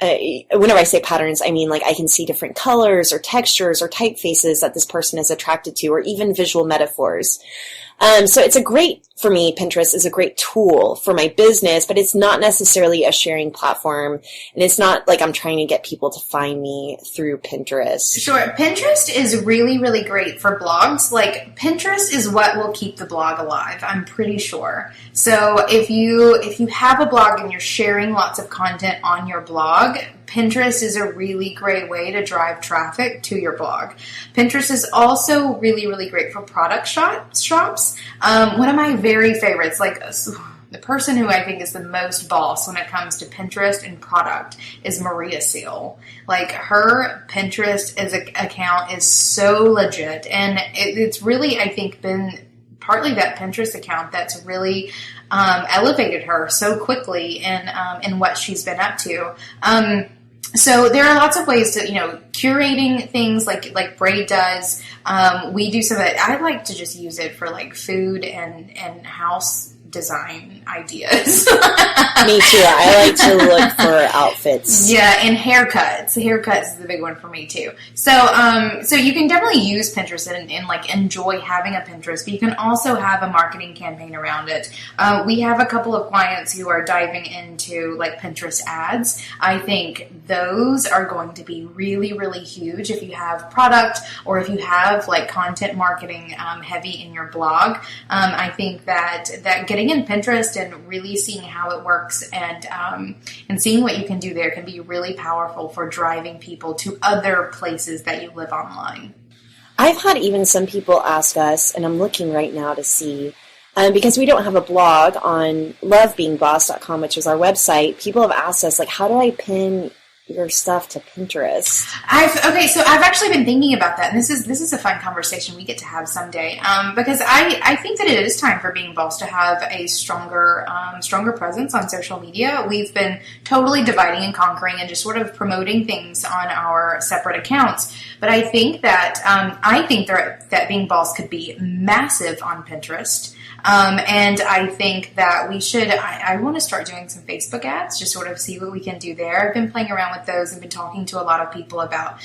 whenever I say patterns, I mean like I can see different colors or textures or typefaces that this person is attracted to, or even visual metaphors. So it's for me, Pinterest is a great tool for my business, but it's not necessarily a sharing platform. And it's not like I'm trying to get people to find me through Pinterest. Sure. Pinterest is really, really great for blogs. Like, Pinterest is what will keep the blog alive, I'm pretty sure. So if you have a blog and you're sharing lots of content on your blog, Pinterest is a really great way to drive traffic to your blog. Pinterest is also really, really great for product shops. One of my very favorites, like the person who I think is the most boss when it comes to Pinterest and product, is Maria Seal. Like, her Pinterest account is so legit, and it's really, I think, been partly that Pinterest account that's really elevated her so quickly in what she's been up to. So there are lots of ways to, curating things like Braid does. We do some of it. I like to just use it for like food and house design ideas. Me too. I like to look for outfits. Yeah, and haircuts. Haircuts is the big one for me too. So, so you can definitely use Pinterest and like enjoy having a Pinterest, but you can also have a marketing campaign around it. We have a couple of clients who are diving into like Pinterest ads. I think those are going to be really, really huge if you have product or if you have like content marketing heavy in your blog. I think that getting in Pinterest and really seeing how it works and seeing what you can do there can be really powerful for driving people to other places that you live online. I've had even some people ask us, and I'm looking right now to see, because we don't have a blog on lovebeingboss.com, which is our website, people have asked us, like, how do I pin your stuff to Pinterest? So I've actually been thinking about that, and this is a fun conversation we get to have someday, because I think that it is time for Being Boss to have a stronger presence on social media. We've been totally dividing and conquering and just sort of promoting things on our separate accounts, but I think that that Being Boss could be massive on Pinterest. And I think that we should, I want to start doing some Facebook ads, just sort of see what we can do there. I've been playing around with those and been talking to a lot of people about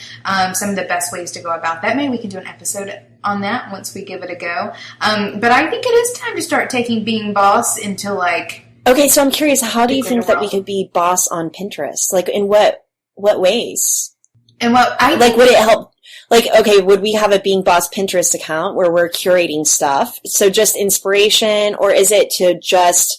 some of the best ways to go about that. Maybe we can do an episode on that once we give it a go. But I think it is time to start taking Being Boss into like... Okay, so I'm curious, how do you think that we could be boss on Pinterest? Like, in what ways? And what I like, would it help? Like, okay, would we have a Being Boss Pinterest account where we're curating stuff? So just inspiration, or is it to just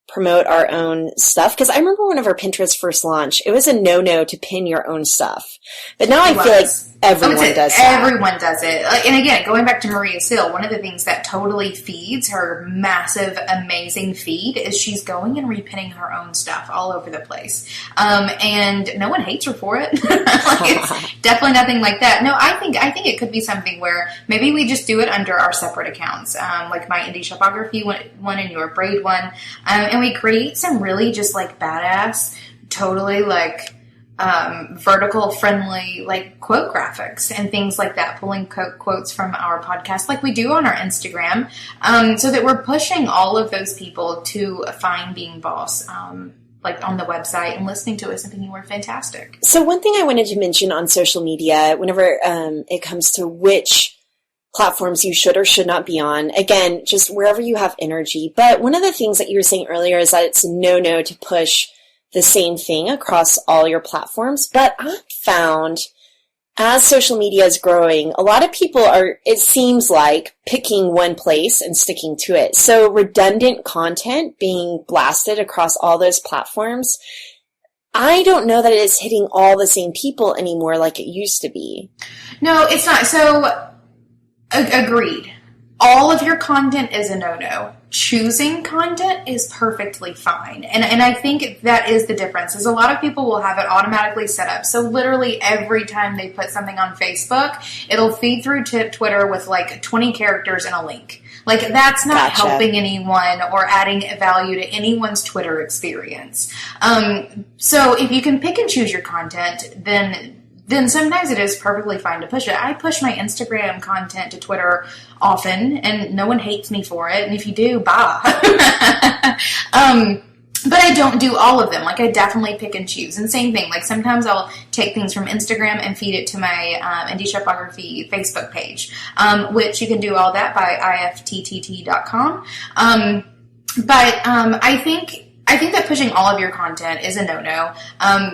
promote our own stuff? Because I remember one of our Pinterest first launch, it was a no-no to pin your own stuff. But now I feel like everyone does that. Everyone does it. And again, going back to Maria Seal, one of the things that totally feeds her massive, amazing feed is she's going and repinning her own stuff all over the place. And no one hates her for it. Like, it's definitely nothing like that. No, I think it could be something where maybe we just do it under our separate accounts, like my indie shopography one and your braid one. And we create some really just like badass, totally like vertical friendly like quote graphics and things like that, pulling quotes from our podcast like we do on our Instagram, so that we're pushing all of those people to find Being Boss like on the website and listening to us and thinking we're fantastic. So one thing I wanted to mention on social media, whenever it comes to which platforms you should or should not be on, again, just wherever you have energy. But one of the things that you were saying earlier is that it's a no to push the same thing across all your platforms. But I've found as social media is growing, a lot of people are, it seems like, picking one place and sticking to it. So redundant content being blasted across all those platforms, I don't know that it is hitting all the same people anymore like it used to be. No, it's not. So agreed. All of your content is a no-no. Choosing content is perfectly fine. And I think that is the difference, is a lot of people will have it automatically set up. So literally every time they put something on Facebook, it'll feed through to Twitter with like 20 characters and a link. Like, that's not helping anyone or adding value to anyone's Twitter experience. So if you can pick and choose your content, then sometimes it is perfectly fine to push it. I push my Instagram content to Twitter often, and no one hates me for it. And if you do, bye. But I don't do all of them. Like, I definitely pick and choose. And same thing. Like, sometimes I'll take things from Instagram and feed it to my Indie Shopography Facebook page, which you can do all that by ifttt.com. I think that pushing all of your content is a no-no.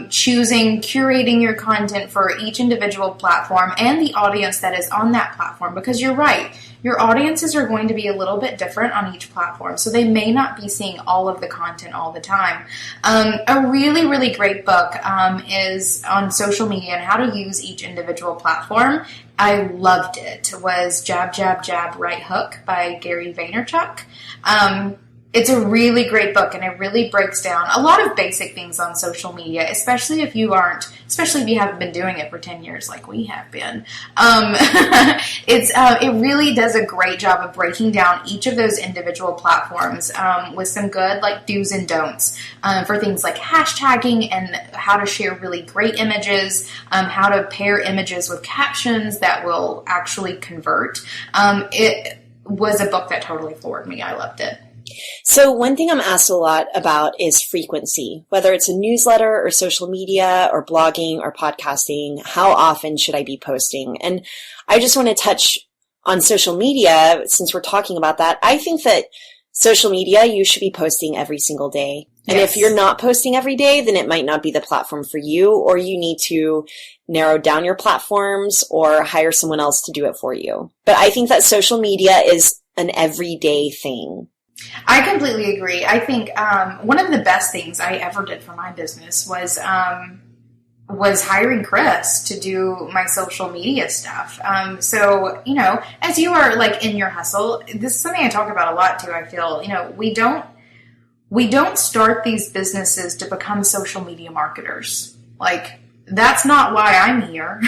Curating your content for each individual platform and the audience that is on that platform, because you're right, your audiences are going to be a little bit different on each platform, so they may not be seeing all of the content all the time. A really, really great book is on social media and how to use each individual platform. I loved it. It was Jab, Jab, Jab, Right Hook by Gary Vaynerchuk. It's a really great book, and it really breaks down a lot of basic things on social media, especially if you haven't been doing it for 10 years like we have been. It really does a great job of breaking down each of those individual platforms with some good like do's and don'ts for things like hashtagging and how to share really great images, how to pair images with captions that will actually convert. It was a book that totally floored me. I loved it. So one thing I'm asked a lot about is frequency, whether it's a newsletter or social media or blogging or podcasting. How often should I be posting? And I just want to touch on social media since we're talking about that. I think that social media, you should be posting every single day. And Yes. if you're not posting every day, then it might not be the platform for you, or you need to narrow down your platforms or hire someone else to do it for you. But I think that social media is an everyday thing. I completely agree. I think one of the best things I ever did for my business was hiring Chris to do my social media stuff. So, as you are like in your hustle, this is something I talk about a lot too. I feel, we don't start these businesses to become social media marketers. Like, that's not why I'm here.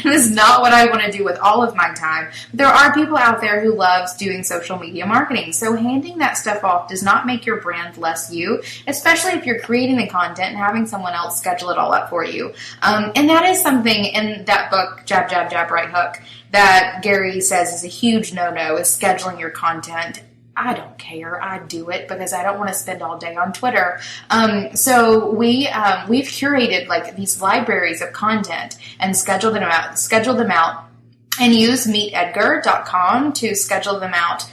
This is not what I want to do with all of my time. There are people out there who loves doing social media marketing. So handing that stuff off does not make your brand less you, especially if you're creating the content and having someone else schedule it all up for you. And that is something in that book, Jab, Jab, Jab, Right Hook, that Gary says is a huge no-no, is scheduling your content. I don't care. I do it because I don't want to spend all day on Twitter. So we've curated like these libraries of content and scheduled them out and use meetedgar.com to schedule them out.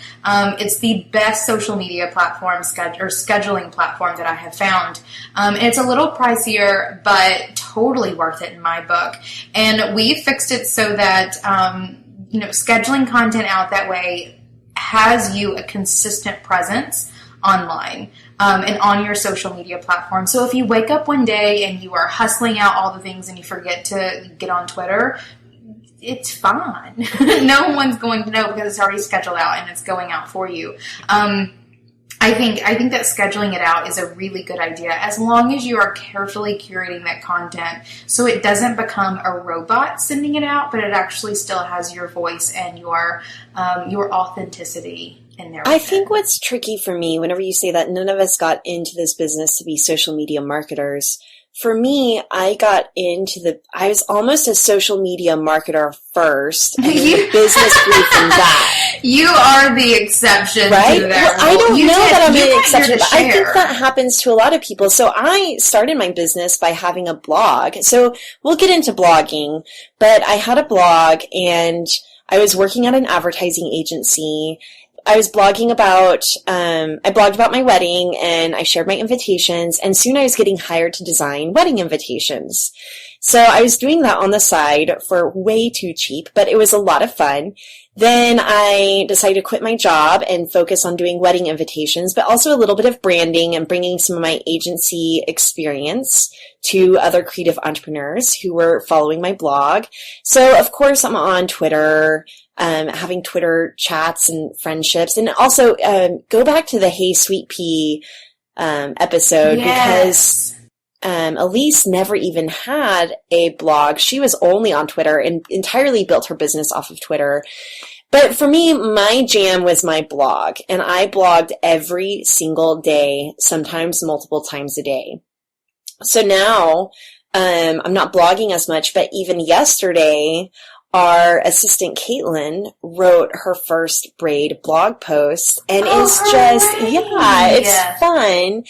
It's the best social media platform scheduling platform that I have found. And it's a little pricier, but totally worth it in my book. And we fixed it so that, scheduling content out that way has you a consistent presence online and on your social media platform. So if you wake up one day and you are hustling out all the things and you forget to get on Twitter, it's fine. No one's going to know because it's already scheduled out and it's going out for you. I think that scheduling it out is a really good idea as long as you are carefully curating that content so it doesn't become a robot sending it out, but it actually still has your voice and your authenticity in there. I think what's tricky for me, whenever you say that none of us got into this business to be social media marketers, for me, I was almost a social media marketer first, and the business grew from that. You are the exception, right? To that. Well, I don't know that I'm an exception, but I think that happens to a lot of people. So I started my business by having a blog. So we'll get into blogging, but I had a blog and I was working at an advertising agency. I was blogging about, I blogged about my wedding and I shared my invitations, and soon I was getting hired to design wedding invitations. So I was doing that on the side for way too cheap, but it was a lot of fun. Then I decided to quit my job and focus on doing wedding invitations, but also a little bit of branding and bringing some of my agency experience to other creative entrepreneurs who were following my blog. So of course I'm on Twitter, having Twitter chats and friendships, and also go back to the Hey Sweet Pea episode. Yes. Because Elise never even had a blog. She was only on Twitter and entirely built her business off of Twitter. But for me, my jam was my blog, and I blogged every single day, sometimes multiple times a day. So now I'm not blogging as much, but even yesterday, our assistant Caitlin wrote her first braid blog post, and it's just, it's fun.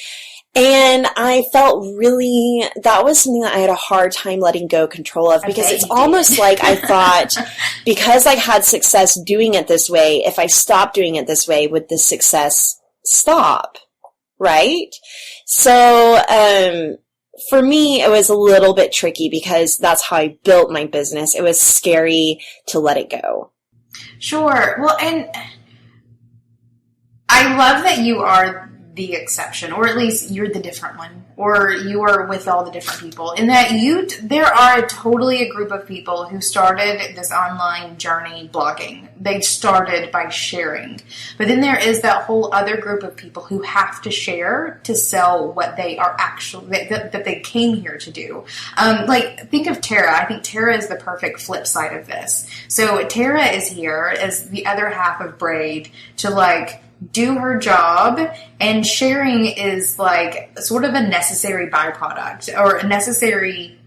And I felt that was something that I had a hard time letting go control of, because it's almost like I thought, because I had success doing it this way, if I stopped doing it this way, would the success stop? Right? So, for me, it was a little bit tricky because that's how I built my business. It was scary to let it go. Sure. Well, and I love that you are the exception, or at least you're the different one, or you are with all the different people, in that there are totally a group of people who started this online journey blogging. They started by sharing, but then there is that whole other group of people who have to share to sell what they are actually, that they came here to do. Think of Tara. I think Tara is the perfect flip side of this. So Tara is here as the other half of Braid to do her job, and sharing is sort of a necessary byproduct, or a necessary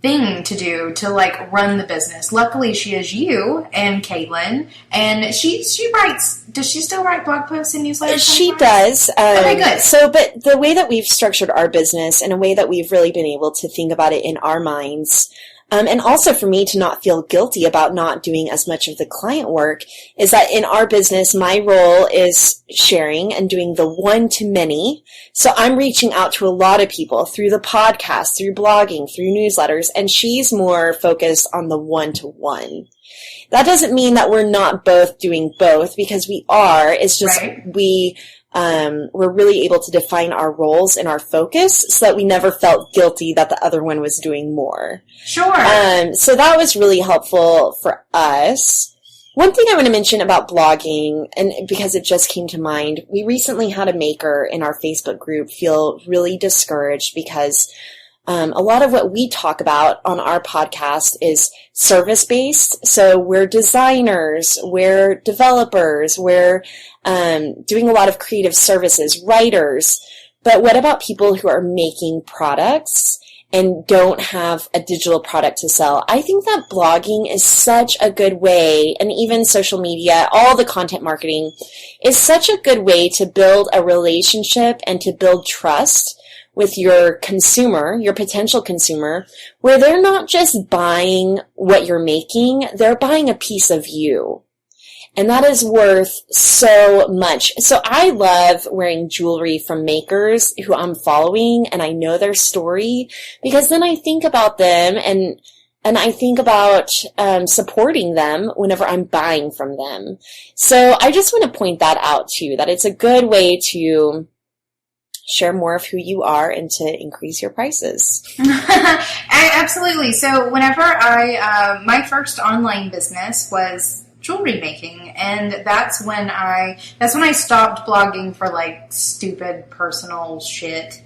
thing to do to like run the business. Luckily, she has you and Caitlin, and she writes. Does she still write blog posts and newsletters? She does. Okay, good. So, but the way that we've structured our business and a way that we've really been able to think about it in our minds, and also for me to not feel guilty about not doing as much of the client work, is that in our business, my role is sharing and doing the one-to-many. So I'm reaching out to a lot of people through the podcast, through blogging, through newsletters, and she's more focused on the one-to-one. That doesn't mean that we're not both doing both, because we are. It's just we're really able to define our roles and our focus so that we never felt guilty that the other one was doing more. Sure. So that was really helpful for us. One thing I want to mention about blogging, and because it just came to mind, we recently had a maker in our Facebook group feel really discouraged because a lot of what we talk about on our podcast is service-based. So we're designers, we're developers, we're doing a lot of creative services, writers. But what about people who are making products and don't have a digital product to sell? I think that blogging is such a good way, and even social media, all the content marketing is such a good way to build a relationship and to build trust with your consumer, your potential consumer, where they're not just buying what you're making, they're buying a piece of you. And that is worth so much. So I love wearing jewelry from makers who I'm following, and I know their story, because then I think about them and I think about supporting them whenever I'm buying from them. So I just want to point that out too, that it's a good way to share more of who you are and to increase your prices. Absolutely. So whenever my first online business was jewelry making, and that's when I stopped blogging for like stupid personal shit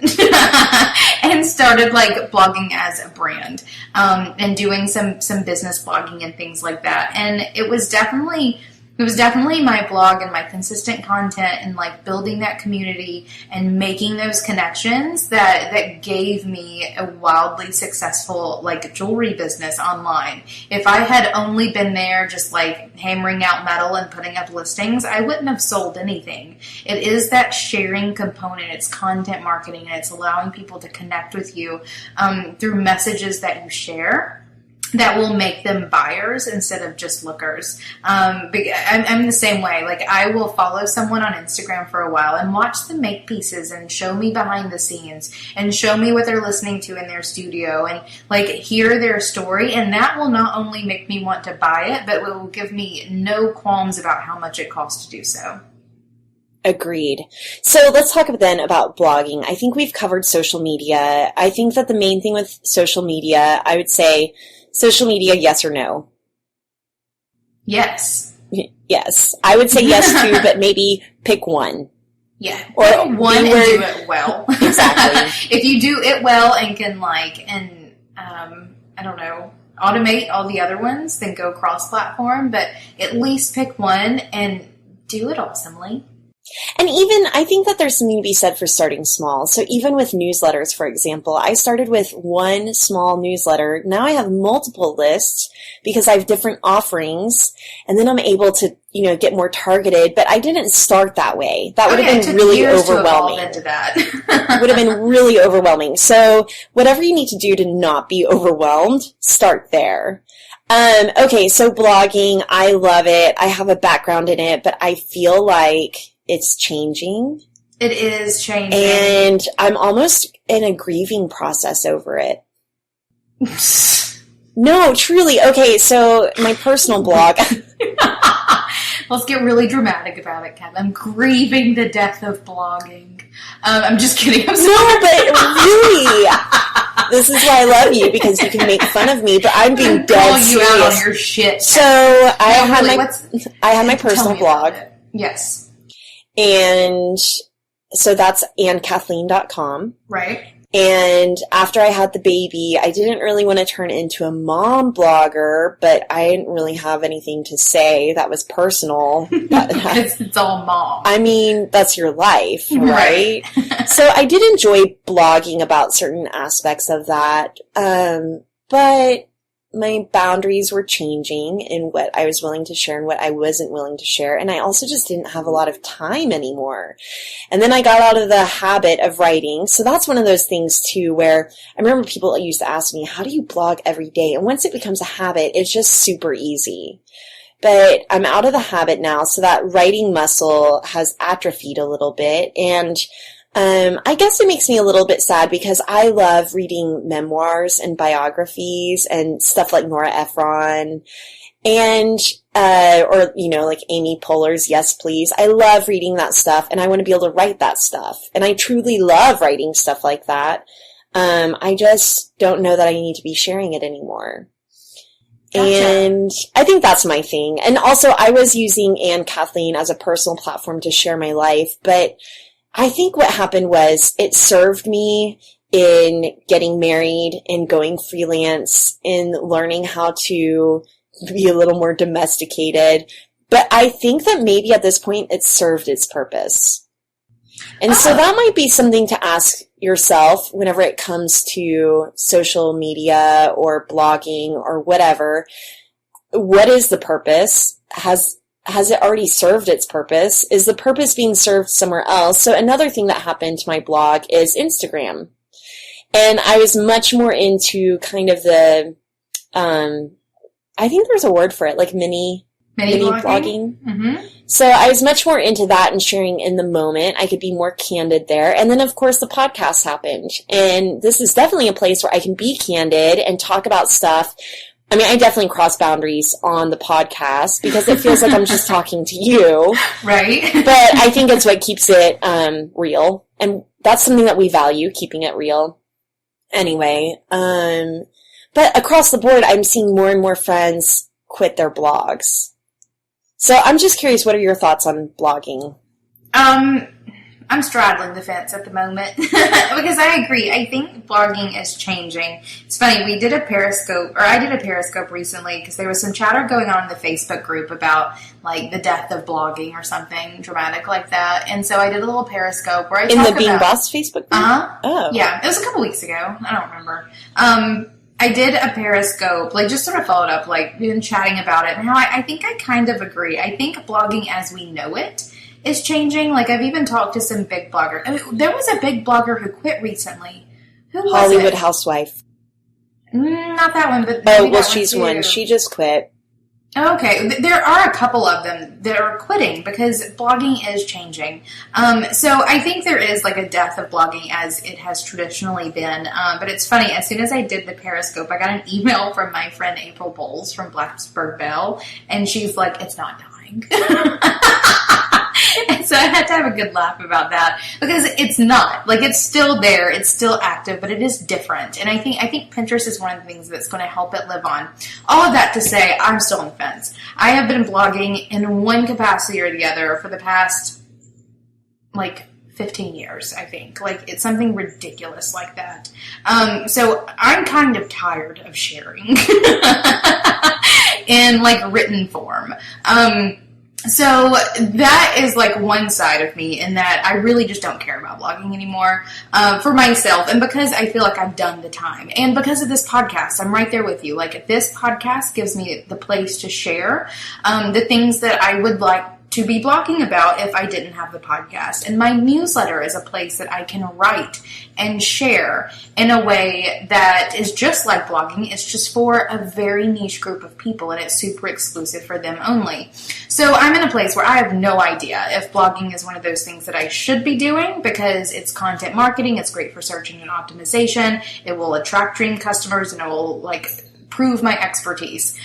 and started like blogging as a brand, and doing some business blogging and things like that. And it was definitely my blog and my consistent content and like building that community and making those connections that gave me a wildly successful like jewelry business online. If I had only been there just like hammering out metal and putting up listings, I wouldn't have sold anything. It is that sharing component. It's content marketing, and it's allowing people to connect with you through messages that you share that will make them buyers instead of just lookers. I'm the same way. Like, I will follow someone on Instagram for a while and watch them make pieces and show me behind the scenes and show me what they're listening to in their studio and like hear their story. And that will not only make me want to buy it, but it will give me no qualms about how much it costs to do so. Agreed. So let's talk then about blogging. I think we've covered social media. I think that the main thing with social media, I would say, social media, yes or no? Yes. Yes. I would say yes too, but maybe pick one. Yeah. Or one and do it well. Exactly. If you do it well and can I don't know, automate all the other ones, then go cross-platform, but at least pick one and do it awesomely. And even, I think that there's something to be said for starting small. So even with newsletters, for example, I started with one small newsletter. Now I have multiple lists because I have different offerings, and then I'm able to, get more targeted, but I didn't start that way. That would have been really overwhelming. Into that. Would have been really overwhelming. So whatever you need to do to not be overwhelmed, start there. Okay, so blogging, I love it. I have a background in it, but I feel like it's changing. It is changing. And I'm almost in a grieving process over it. No, truly. Okay, so my personal blog. Let's get really dramatic about it, Kat. I'm grieving the death of blogging. I'm just kidding. I'm sorry. No, but really. This is why I love you, because you can make fun of me, but I'm being dead serious. You out on your shit. So I had my personal blog. Yes. And so that's AnnKathleen.com. Right. And after I had the baby, I didn't really want to turn into a mom blogger, but I didn't really have anything to say that was personal. It's all mom. I mean, that's your life, right? So I did enjoy blogging about certain aspects of that. but my boundaries were changing in what I was willing to share and what I wasn't willing to share. And I also just didn't have a lot of time anymore. And then I got out of the habit of writing. So that's one of those things too, where I remember people used to ask me, how do you blog every day? And once it becomes a habit, it's just super easy. But I'm out of the habit now, so that writing muscle has atrophied a little bit. And I guess it makes me a little bit sad because I love reading memoirs and biographies and stuff like Nora Ephron and, or, like Amy Poehler's Yes, Please. I love reading that stuff and I want to be able to write that stuff. And I truly love writing stuff like that. I just don't know that I need to be sharing it anymore. Gotcha. And I think that's my thing. And also I was using Anne Kathleen as a personal platform to share my life, but I think what happened was it served me in getting married and going freelance and learning how to be a little more domesticated. But I think that maybe at this point it served its purpose. And so that might be something to ask yourself whenever it comes to social media or blogging or whatever. What is the purpose? Has it already served its purpose? Is the purpose being served somewhere else? So another thing that happened to my blog is Instagram. And I was much more into kind of the, I think there's a word for it, like mini blogging. Mm-hmm. So I was much more into that and sharing in the moment. I could be more candid there. And then, of course, the podcast happened. And this is definitely a place where I can be candid and talk about stuff. I mean, I definitely cross boundaries on the podcast because it feels like I'm just talking to you. Right. But I think it's what keeps it real. And that's something that we value, keeping it real. Anyway, but across the board, I'm seeing more and more friends quit their blogs. So I'm just curious, what are your thoughts on blogging? I'm straddling the fence at the moment because I agree. I think blogging is changing. It's funny. I did a Periscope recently because there was some chatter going on in the Facebook group about like the death of blogging or something dramatic like that. And so I did a little Periscope where I talked about... In the Being Boss Facebook group? Oh. Yeah. It was a couple weeks ago. I don't remember. I did a Periscope, like just sort of followed up, like been chatting about it. And how I think I kind of agree. I think blogging as we know it is changing. Like I've even talked to some big bloggers. I mean, there was a big blogger who quit recently. Who was Hollywood Housewife. Not that one, but she's one. She just quit. Okay, there are a couple of them that are quitting because blogging is changing. So I think there is like a death of blogging as it has traditionally been. But it's funny, as soon as I did the Periscope, I got an email from my friend April Bowles from Blacksburg Bell, and she's like, it's not dying. And so I had to have a good laugh about that because it's not. Like, it's still there, it's still active, but it is different. And I think Pinterest is one of the things that's going to help it live on. All of that to say, I'm still on the fence. I have been blogging in one capacity or the other for the past, 15 years, I think. Like, it's something ridiculous like that. So I'm kind of tired of sharing in, written form. So that is one side of me in that I really just don't care about blogging anymore for myself, and because I feel like I've done the time, and because of this podcast, I'm right there with you. This podcast gives me the place to share the things that I would like to be blogging about if I didn't have the podcast. And my newsletter is a place that I can write and share in a way that is just like blogging. It's just for a very niche group of people, and it's super exclusive for them only. So I'm in a place where I have no idea if blogging is one of those things that I should be doing because it's content marketing. It's great for search engine optimization. It will attract dream customers, and it will prove my expertise.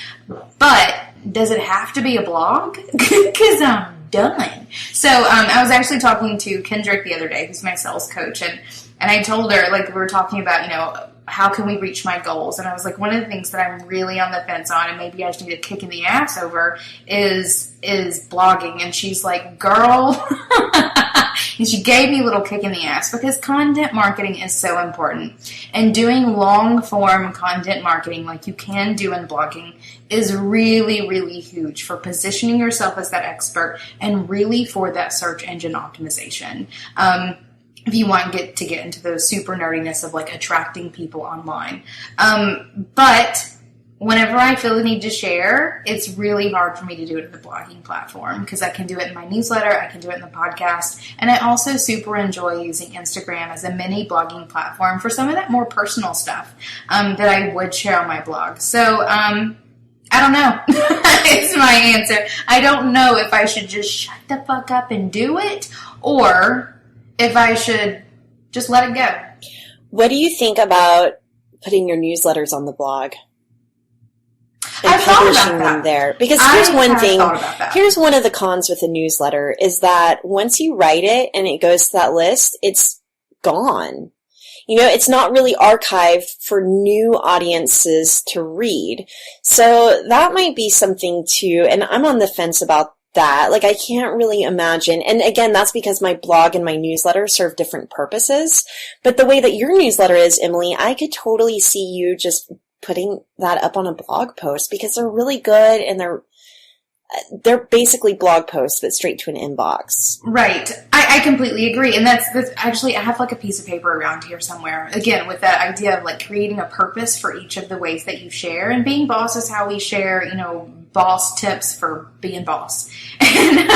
But does it have to be a blog? Because I'm done. So I was actually talking to Kendrick the other day, who's my sales coach, and I told her, we were talking about, how can we reach my goals? And I was like, one of the things that I'm really on the fence on, and maybe I just need a kick in the ass over, is blogging. And she's like, girl... And she gave me a little kick in the ass because content marketing is so important. And doing long-form content marketing like you can do in blogging is really, really huge for positioning yourself as that expert and really for that search engine optimization. if you want to get into those super nerdiness of like attracting people online. But whenever I feel the need to share, it's really hard for me to do it in the blogging platform because I can do it in my newsletter, I can do it in the podcast, and I also super enjoy using Instagram as a mini blogging platform for some of that more personal stuff that I would share on my blog. So, I don't know. It's my answer. I don't know if I should just shut the fuck up and do it or if I should just let it go. What do you think about putting your newsletters on the blog? And I've publishing them there. Because here's one thing. Here's one of the cons with a newsletter is that once you write it and it goes to that list, it's gone. You know, it's not really archived for new audiences to read. So that might be something too. And I'm on the fence about that. Like, I can't really imagine. And again, that's because my blog and my newsletter serve different purposes. But the way that your newsletter is, Emily, I could totally see you just putting that up on a blog post because they're really good and they're basically blog posts but straight to an inbox. Right. I completely agree. And that's actually, I have like a piece of paper around here somewhere, again, with that idea of like creating a purpose for each of the ways that you share. And being boss is how we share, you know, boss tips for being boss. And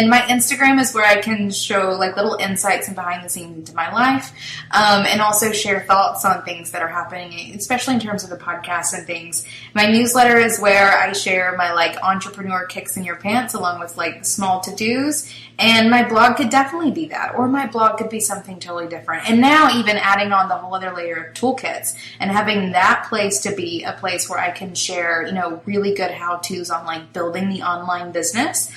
my Instagram is where I can show like little insights and behind the scenes into my life, and also share thoughts on things that are happening, especially in terms of the podcast and things. My newsletter is where I share my like entrepreneur kicks in your pants along with like small to-dos. And my blog could definitely be that, or my blog could be something totally different. And now even adding on the whole other layer of toolkits and having that place to be a place where I can share, you know, really good how-tos on like building the online business.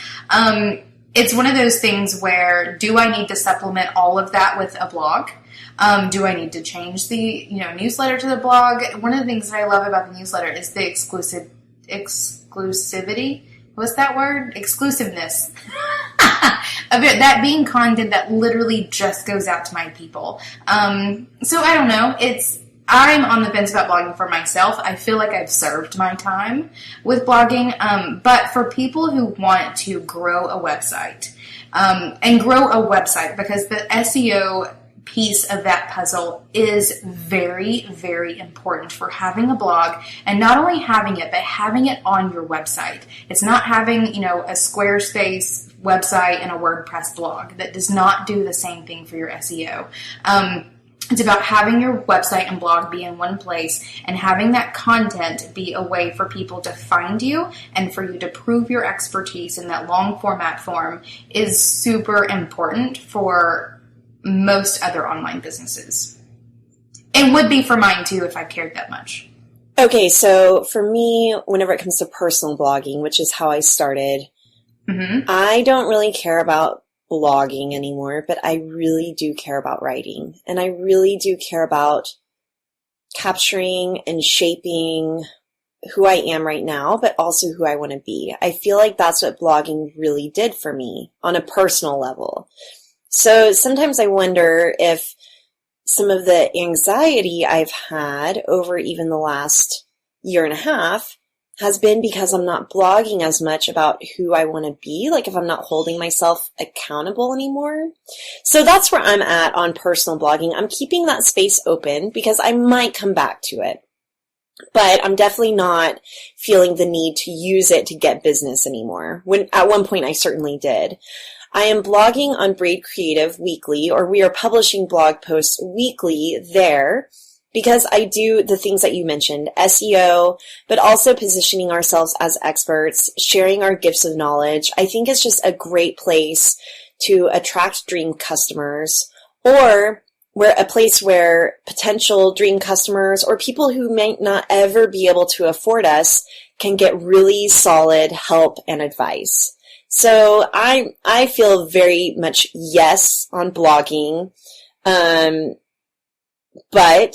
It's one of those things where, do I need to supplement all of that with a blog? Do I need to change the, you know, newsletter to the blog? One of the things that I love about the newsletter is the exclusivity. What's that word? Exclusiveness. Of it, that being content that literally just goes out to my people. So I don't know. I'm on the fence about blogging for myself. I feel like I've served my time with blogging. But for people who want to grow a website, and grow a website, because the SEO piece of that puzzle is very, very important for having a blog, and not only having it, but having it on your website. It's not having, you know, a Squarespace website and a WordPress blog. That does not do the same thing for your SEO. It's about having your website and blog be in one place and having that content be a way for people to find you and for you to prove your expertise in that long format form is super important for most other online businesses. And would be for mine too if I cared that much. Okay, so for me, whenever it comes to personal blogging, which is how I started, I don't really care about blogging anymore, but I really do care about writing. And I really do care about capturing and shaping who I am right now, but also who I want to be. I feel like that's what blogging really did for me on a personal level. So sometimes I wonder if some of the anxiety I've had over even the last year and a half has been because I'm not blogging as much about who I want to be, like if I'm not holding myself accountable anymore. So that's where I'm at on personal blogging. I'm keeping that space open because I might come back to it. But I'm definitely not feeling the need to use it to get business anymore. When at one point I certainly did. I am blogging on Braid Creative weekly, or we are publishing blog posts weekly there, because I do the things that you mentioned, SEO, but also positioning ourselves as experts, sharing our gifts of knowledge. I think it's just a great place to attract dream customers, or a place where potential dream customers or people who might not ever be able to afford us can get really solid help and advice. So I feel very much yes on blogging. But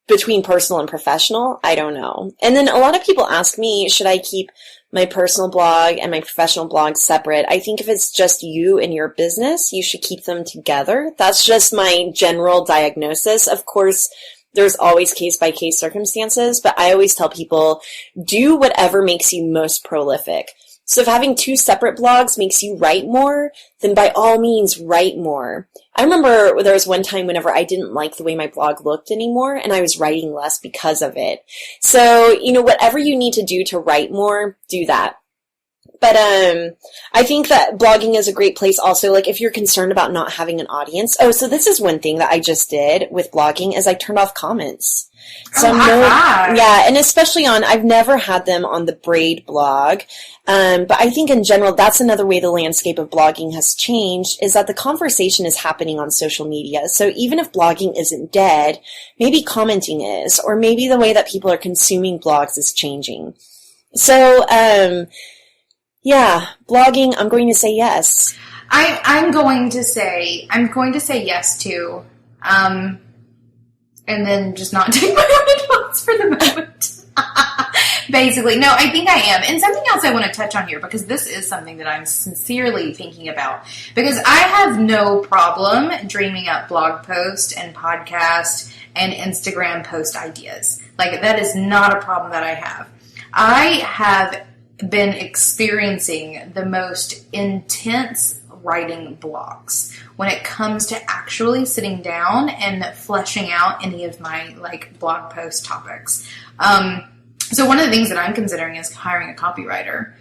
between personal and professional, I don't know. And then a lot of people ask me, should I keep my personal blog and my professional blog separate? I think if it's just you and your business, you should keep them together. That's just my general diagnosis. Of course, there's always case-by-case circumstances, but I always tell people, do whatever makes you most prolific. So if having 2 separate blogs makes you write more, then by all means write more. I remember there was one time whenever I didn't like the way my blog looked anymore, and I was writing less because of it. So, whatever you need to do to write more, do that. But I think that blogging is a great place also, like if you're concerned about not having an audience. Oh, so this is one thing that I just did with blogging is I turned off comments. So and especially I've never had them on the Braid blog. But I think in general, that's another way the landscape of blogging has changed is that the conversation is happening on social media. So even if blogging isn't dead, maybe commenting is, or maybe the way that people are consuming blogs is changing. So, blogging, I'm going to say yes. I'm going to say yes to, and then just not take my own advice for the moment. Basically. No, I think I am. And something else I want to touch on here, because this is something that I'm sincerely thinking about, because I have no problem dreaming up blog post and podcast and Instagram post ideas. Like, that is not a problem that I have. I have been experiencing the most intense writing blocks when it comes to actually sitting down and fleshing out any of my blog post topics. So one of the things that I'm considering is hiring a copywriter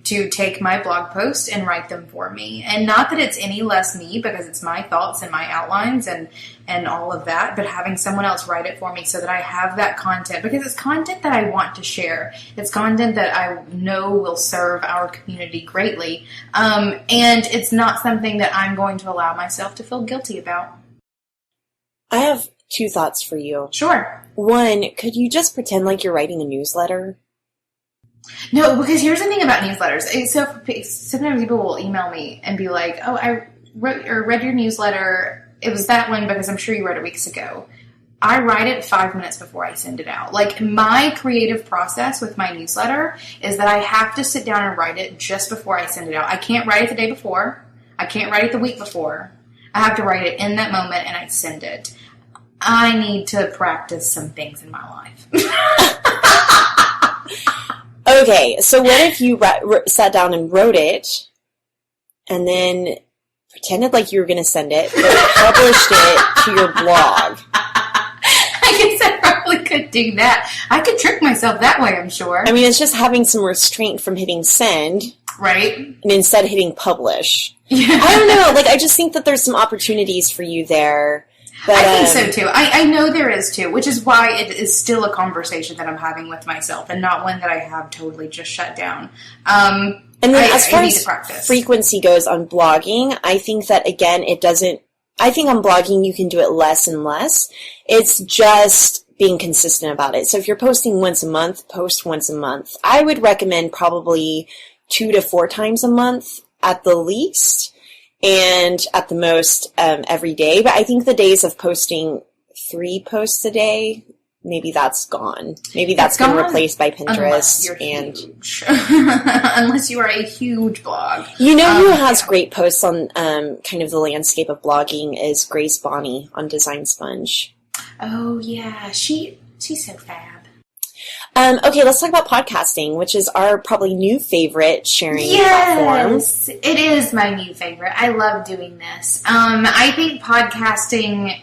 to take my blog posts and write them for me. And not that it's any less me, because it's my thoughts and my outlines and all of that, but having someone else write it for me so that I have that content, because it's content that I want to share. It's content that I know will serve our community greatly. And it's not something that I'm going to allow myself to feel guilty about. I have 2 thoughts for you. Sure. One, could you just pretend like you're writing a newsletter? No, because here's the thing about newsletters. So sometimes people will email me and be like, oh, I read your newsletter. It was that one because I'm sure you read it weeks ago. I write it 5 minutes before I send it out. Like, my creative process with my newsletter is that I have to sit down and write it just before I send it out. I can't write it the day before. I can't write it the week before. I have to write it in that moment and I send it. I need to practice some things in my life. Okay, so what if you sat down and wrote it and then pretended like you were going to send it, but published it to your blog? I guess I probably could do that. I could trick myself that way, I'm sure. I mean, it's just having some restraint from hitting send. Right. And instead hitting publish. Yeah. I don't know. I just think that there's some opportunities for you there. But, I think so, too. I know there is, too, which is why it is still a conversation that I'm having with myself and not one that I have totally just shut down. And then as far as frequency goes on blogging, I think that, again, I think on blogging you can do it less and less. It's just being consistent about it. So if you're posting once a month, post once a month. I would recommend probably 2 to 4 times a month at the least. And at the most, every day. But I think the days of posting 3 posts a day, maybe that's gone. Maybe that's been replaced by Pinterest. Unless you are a huge blog. You know who has great posts on kind of the landscape of blogging is Grace Bonney on Design Sponge. Oh, yeah. She's so fab. Okay, let's talk about podcasting, which is our probably new favorite sharing platform. Yes, it is my new favorite. I love doing this. I think podcasting,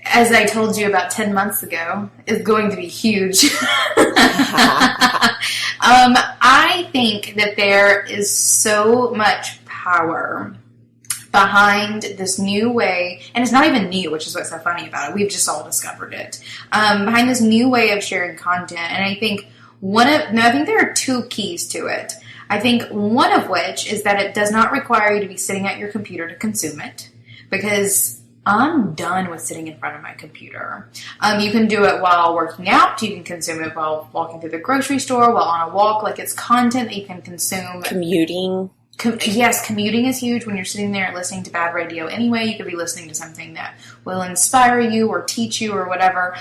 as I told you about 10 months ago, is going to be huge. I think that there is so much power behind this new way, and it's not even new, which is what's so funny about it. We've just all discovered it. Behind this new way of sharing content, and I think I think there are 2 keys to it. I think one of which is that it does not require you to be sitting at your computer to consume it, because I'm done with sitting in front of my computer. You can do it while working out. You can consume it while walking through the grocery store, while on a walk. It's content that you can consume. Commuting. Yes, commuting is huge when you're sitting there listening to bad radio anyway. You could be listening to something that will inspire you or teach you or whatever.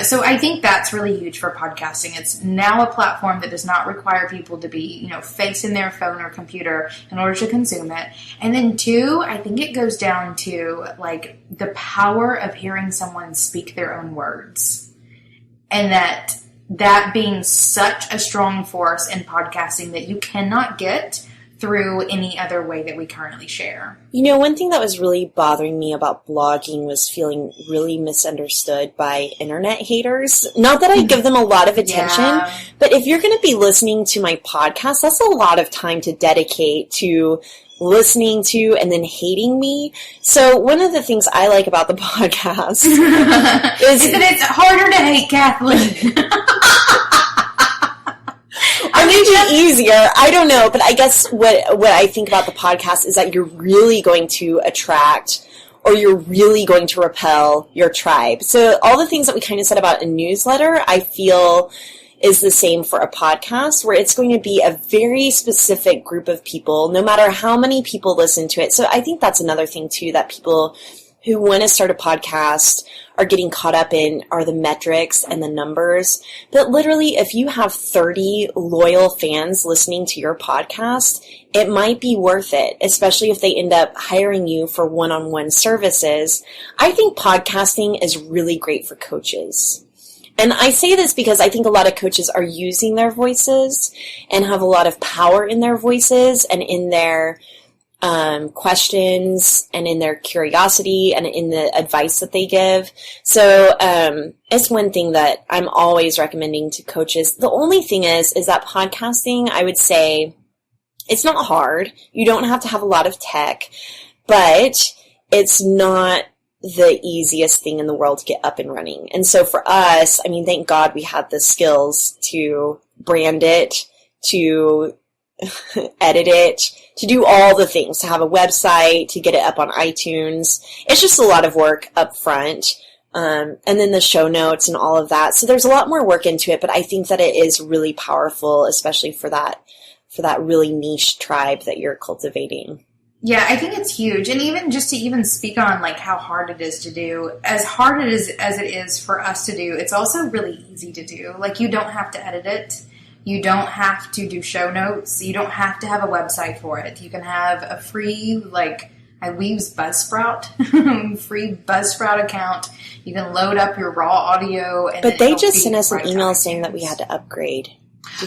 So I think that's really huge for podcasting. It's now a platform that does not require people to be, facing their phone or computer in order to consume it. And then 2, I think it goes down to the power of hearing someone speak their own words. And that that being such a strong force in podcasting that you cannot get through any other way that we currently share. You know, one thing that was really bothering me about blogging was feeling really misunderstood by internet haters. Not that I give them a lot of attention, but if you're going to be listening to my podcast, that's a lot of time to dedicate to listening to and then hating me. So one of the things I like about the podcast is that it's harder to hate Kathleen. Or maybe easier. I don't know. But I guess what I think about the podcast is that you're really going to attract, or you're really going to repel your tribe. So all the things that we kind of said about a newsletter, I feel is the same for a podcast, where it's going to be a very specific group of people, no matter how many people listen to it. So I think that's another thing, too, that people who want to start a podcast are getting caught up in are the metrics and the numbers. But literally, if you have 30 loyal fans listening to your podcast, it might be worth it, especially if they end up hiring you for one-on-one services. I think podcasting is really great for coaches. And I say this because I think a lot of coaches are using their voices and have a lot of power in their voices and in their questions and in their curiosity and in the advice that they give. So it's one thing that I'm always recommending to coaches. The only thing is that podcasting, I would say, it's not hard. You don't have to have a lot of tech, but it's not the easiest thing in the world to get up and running. And so for us, I mean, thank God we had the skills to brand it, to edit it, to do all the things, to have a website, to get it up on iTunes. It's just a lot of work up front. And then the show notes and all of that. So there's a lot more work into it, but I think that it is really powerful, especially for that really niche tribe that you're cultivating. Yeah, I think it's huge. And even just to even speak on like how hard it is to do, as hard as it is for us to do, it's also really easy to do. Like, you don't have to edit it. You don't have to do show notes. You don't have to have a website for it. You can have a free, we use Buzzsprout, free Buzzsprout account. You can load up your raw audio. But they just sent us an email saying that we had to upgrade.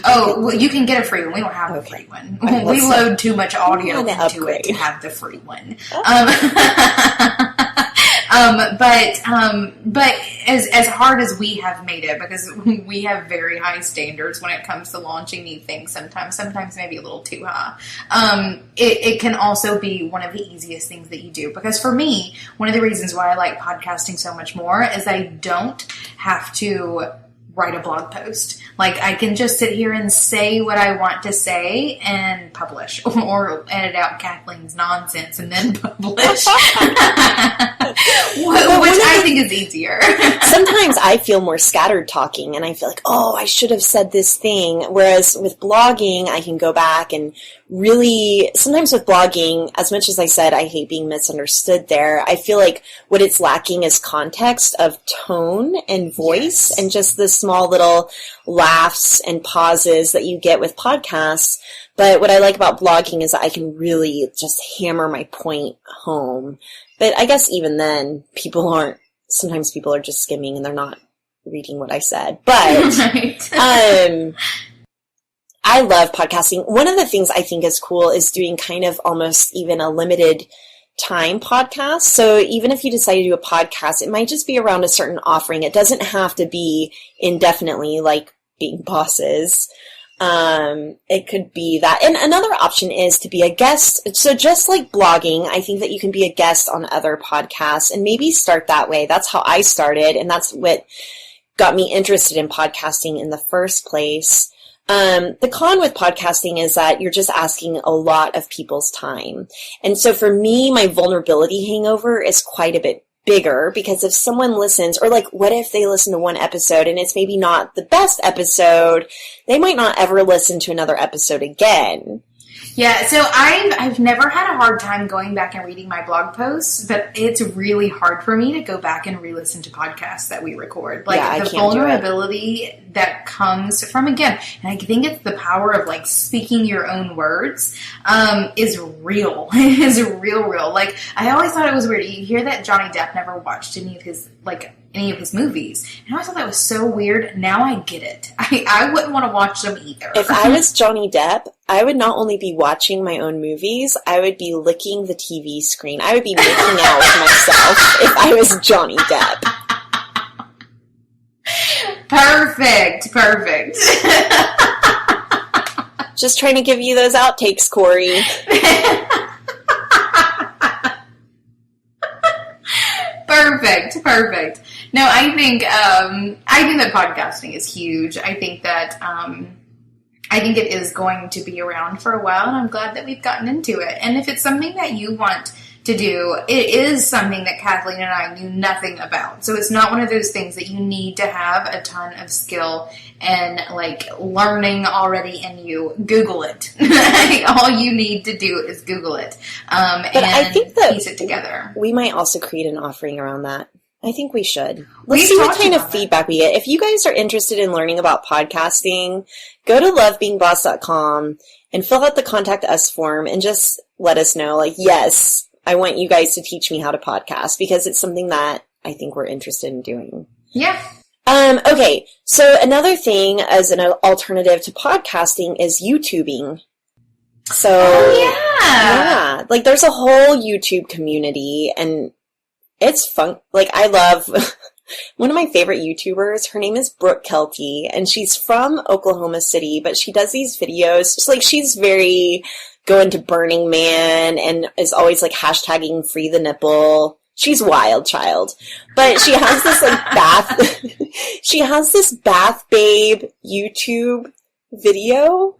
Well, you can get a free one. We don't have a free one. We load too much audio into it to have the free one. But as hard as we have made it, because we have very high standards when it comes to launching new things, sometimes maybe a little too high, it can also be one of the easiest things that you do. Because for me, one of the reasons why I like podcasting so much more is I don't have to write a blog post. Like, I can just sit here and say what I want to say and publish, or edit out Kathleen's nonsense and then publish, which I think is easier. Sometimes I feel more scattered talking, and I feel like, oh, I should have said this thing. Whereas with blogging, I can go back and really, sometimes with blogging, as much as I said I hate being misunderstood there, I feel like what it's lacking is context of tone and voice, yes, and just the small little laughs and pauses that you get with podcasts. But what I like about blogging is that I can really just hammer my point home. But I guess even then, sometimes people are just skimming and they're not reading what I said. But right. I love podcasting. One of the things I think is cool is doing kind of almost even a limited time podcast. So even if you decide to do a podcast, it might just be around a certain offering. It doesn't have to be indefinitely like being bosses. It could be that. And another option is to be a guest. So just like blogging, I think that you can be a guest on other podcasts and maybe start that way. That's how I started. And that's what got me interested in podcasting in the first place. The con with podcasting is that you're just asking a lot of people's time. And so for me, my vulnerability hangover is quite a bit bigger, because if someone listens, or like, what if they listen to one episode and it's maybe not the best episode, they might not ever listen to another episode again. Yeah, so I've never had a hard time going back and reading my blog posts, but it's really hard for me to go back and re-listen to podcasts that we record. Like, the vulnerability that comes from, again, and I think it's the power of like speaking your own words, is real. Is real. Like, I always thought it was weird. You hear that Johnny Depp never watched any of his like any of his movies. And I always thought that was so weird. Now I get it. I wouldn't want to watch them either. If I was Johnny Depp, I would not only be watching my own movies, I would be licking the TV screen. I would be making out with myself if I was Johnny Depp. Perfect. Just trying to give you those outtakes, Corey. Perfect. No, I think that podcasting is huge. I think that it is going to be around for a while, and I'm glad that we've gotten into it. And if it's something that you want to do, it is something that Kathleen and I knew nothing about. So it's not one of those things that you need to have a ton of skill and like learning already in you. Google it. All you need to do is Google it, and I think that piece it together. We might also create an offering around that. I think we should. Let's see what kind of feedback we get. If you guys are interested in learning about podcasting, go to lovebeingboss.com and fill out the contact us form and just let us know, like, yes, I want you guys to teach me how to podcast, because it's something that I think we're interested in doing. Yeah. Okay. So another thing as an alternative to podcasting is YouTubing. So, yeah. Like there's a whole YouTube community, and it's fun. Like I love one of my favorite YouTubers. Her name is Brooke Kelkey, and she's from Oklahoma City, but she does these videos. Just like she's very going to Burning Man and is always like hashtagging free the nipple. She's wild child, but she has this like she has this bath babe YouTube video.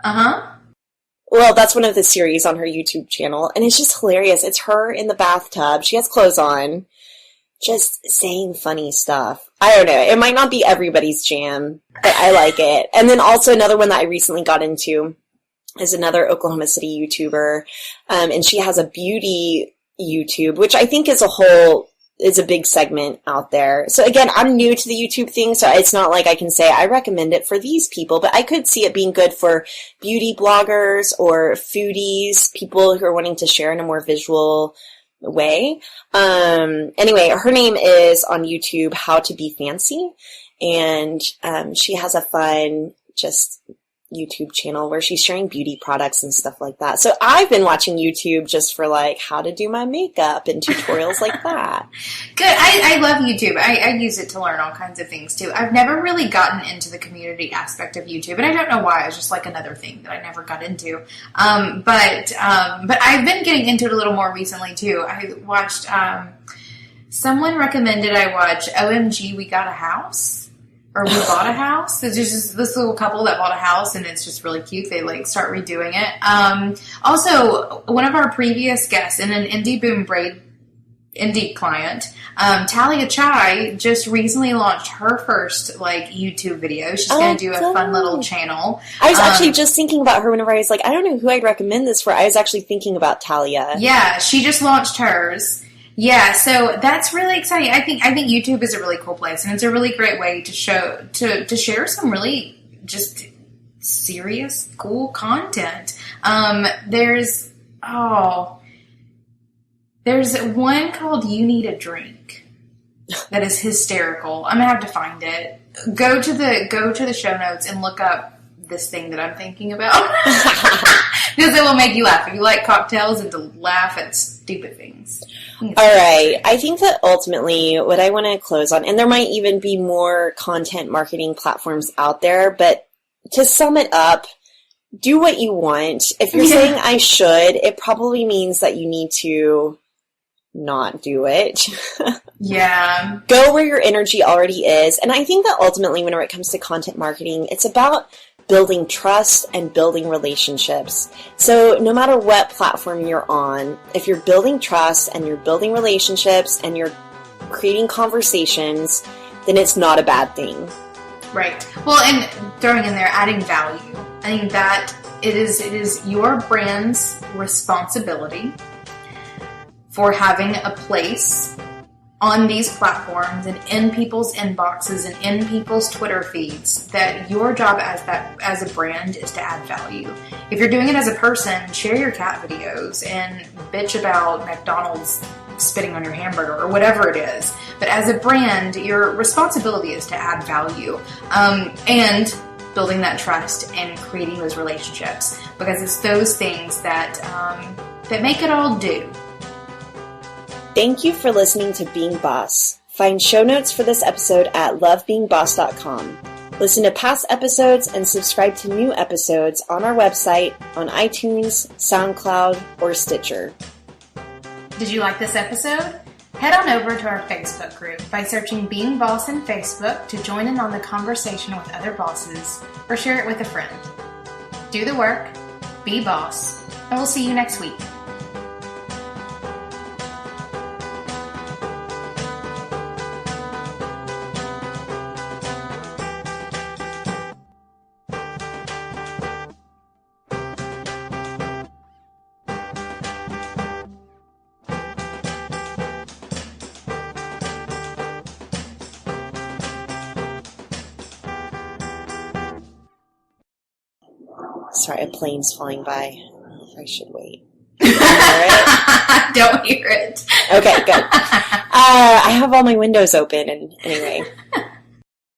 Well, that's one of the series on her YouTube channel, and it's just hilarious. It's her in the bathtub. She has clothes on, just saying funny stuff. I don't know. It might not be everybody's jam, but I like it. And then also another one that I recently got into is another Oklahoma City YouTuber, and she has a beauty YouTube, which I think is a big segment out there. So again, I'm new to the YouTube thing, so it's not like I can say I recommend it for these people, but I could see it being good for beauty bloggers or foodies, people who are wanting to share in a more visual way. Anyway, her name is on YouTube, How to Be Fancy, and she has a fun just YouTube channel where she's sharing beauty products and stuff like that. So I've been watching YouTube just for like how to do my makeup and tutorials like that. Good. I love YouTube. I use it to learn all kinds of things too. I've never really gotten into the community aspect of YouTube, and I don't know why. It's just like another thing that I never got into. But I've been getting into it a little more recently too. I watched someone recommended I watch OMG We Got a House. Or We Bought a House. It's just this little couple that bought a house, and it's just really cute. They like start redoing it. Also, one of our previous guests in an Indie Boom Braid Indie client, Talia Chai, just recently launched her first like YouTube video. She's going to do a fun little channel. I was actually just thinking about her whenever I was like, I don't know who I'd recommend this for. I was actually thinking about Talia. Yeah, she just launched hers. Yeah, so that's really exciting. I think YouTube is a really cool place, and it's a really great way to share some really just serious, cool content. There's one called You Need a Drink that is hysterical. I'm gonna have to find it. Go to the show notes and look up this thing that I'm thinking about. Because it will make you laugh. If you like cocktails and to laugh at stupid things. All right. I think that ultimately what I want to close on, and there might even be more content marketing platforms out there, but to sum it up, do what you want. If you're saying I should, it probably means that you need to not do it. Yeah. Go where your energy already is. And I think that ultimately whenever it comes to content marketing, it's about building trust and building relationships. So no matter what platform you're on, if you're building trust and you're building relationships and you're creating conversations, then it's not a bad thing. Right. Well, and throwing in there, adding value. I think that it is your brand's responsibility for having a place on these platforms and in people's inboxes and in people's Twitter feeds, that your job as a brand is to add value. If you're doing it as a person, share your cat videos and bitch about McDonald's spitting on your hamburger or whatever it is. But as a brand, your responsibility is to add value and building that trust and creating those relationships, because it's those things that make it all do. Thank you for listening to Being Boss. Find show notes for this episode at lovebeingboss.com. Listen to past episodes and subscribe to new episodes on our website, on iTunes, SoundCloud, or Stitcher. Did you like this episode? Head on over to our Facebook group by searching Being Boss in Facebook to join in on the conversation with other bosses, or share it with a friend. Do the work, be boss, and we'll see you next week. Sorry, a plane's flying by. I should wait. Don't hear it. Okay, good. I have all my windows open, and anyway.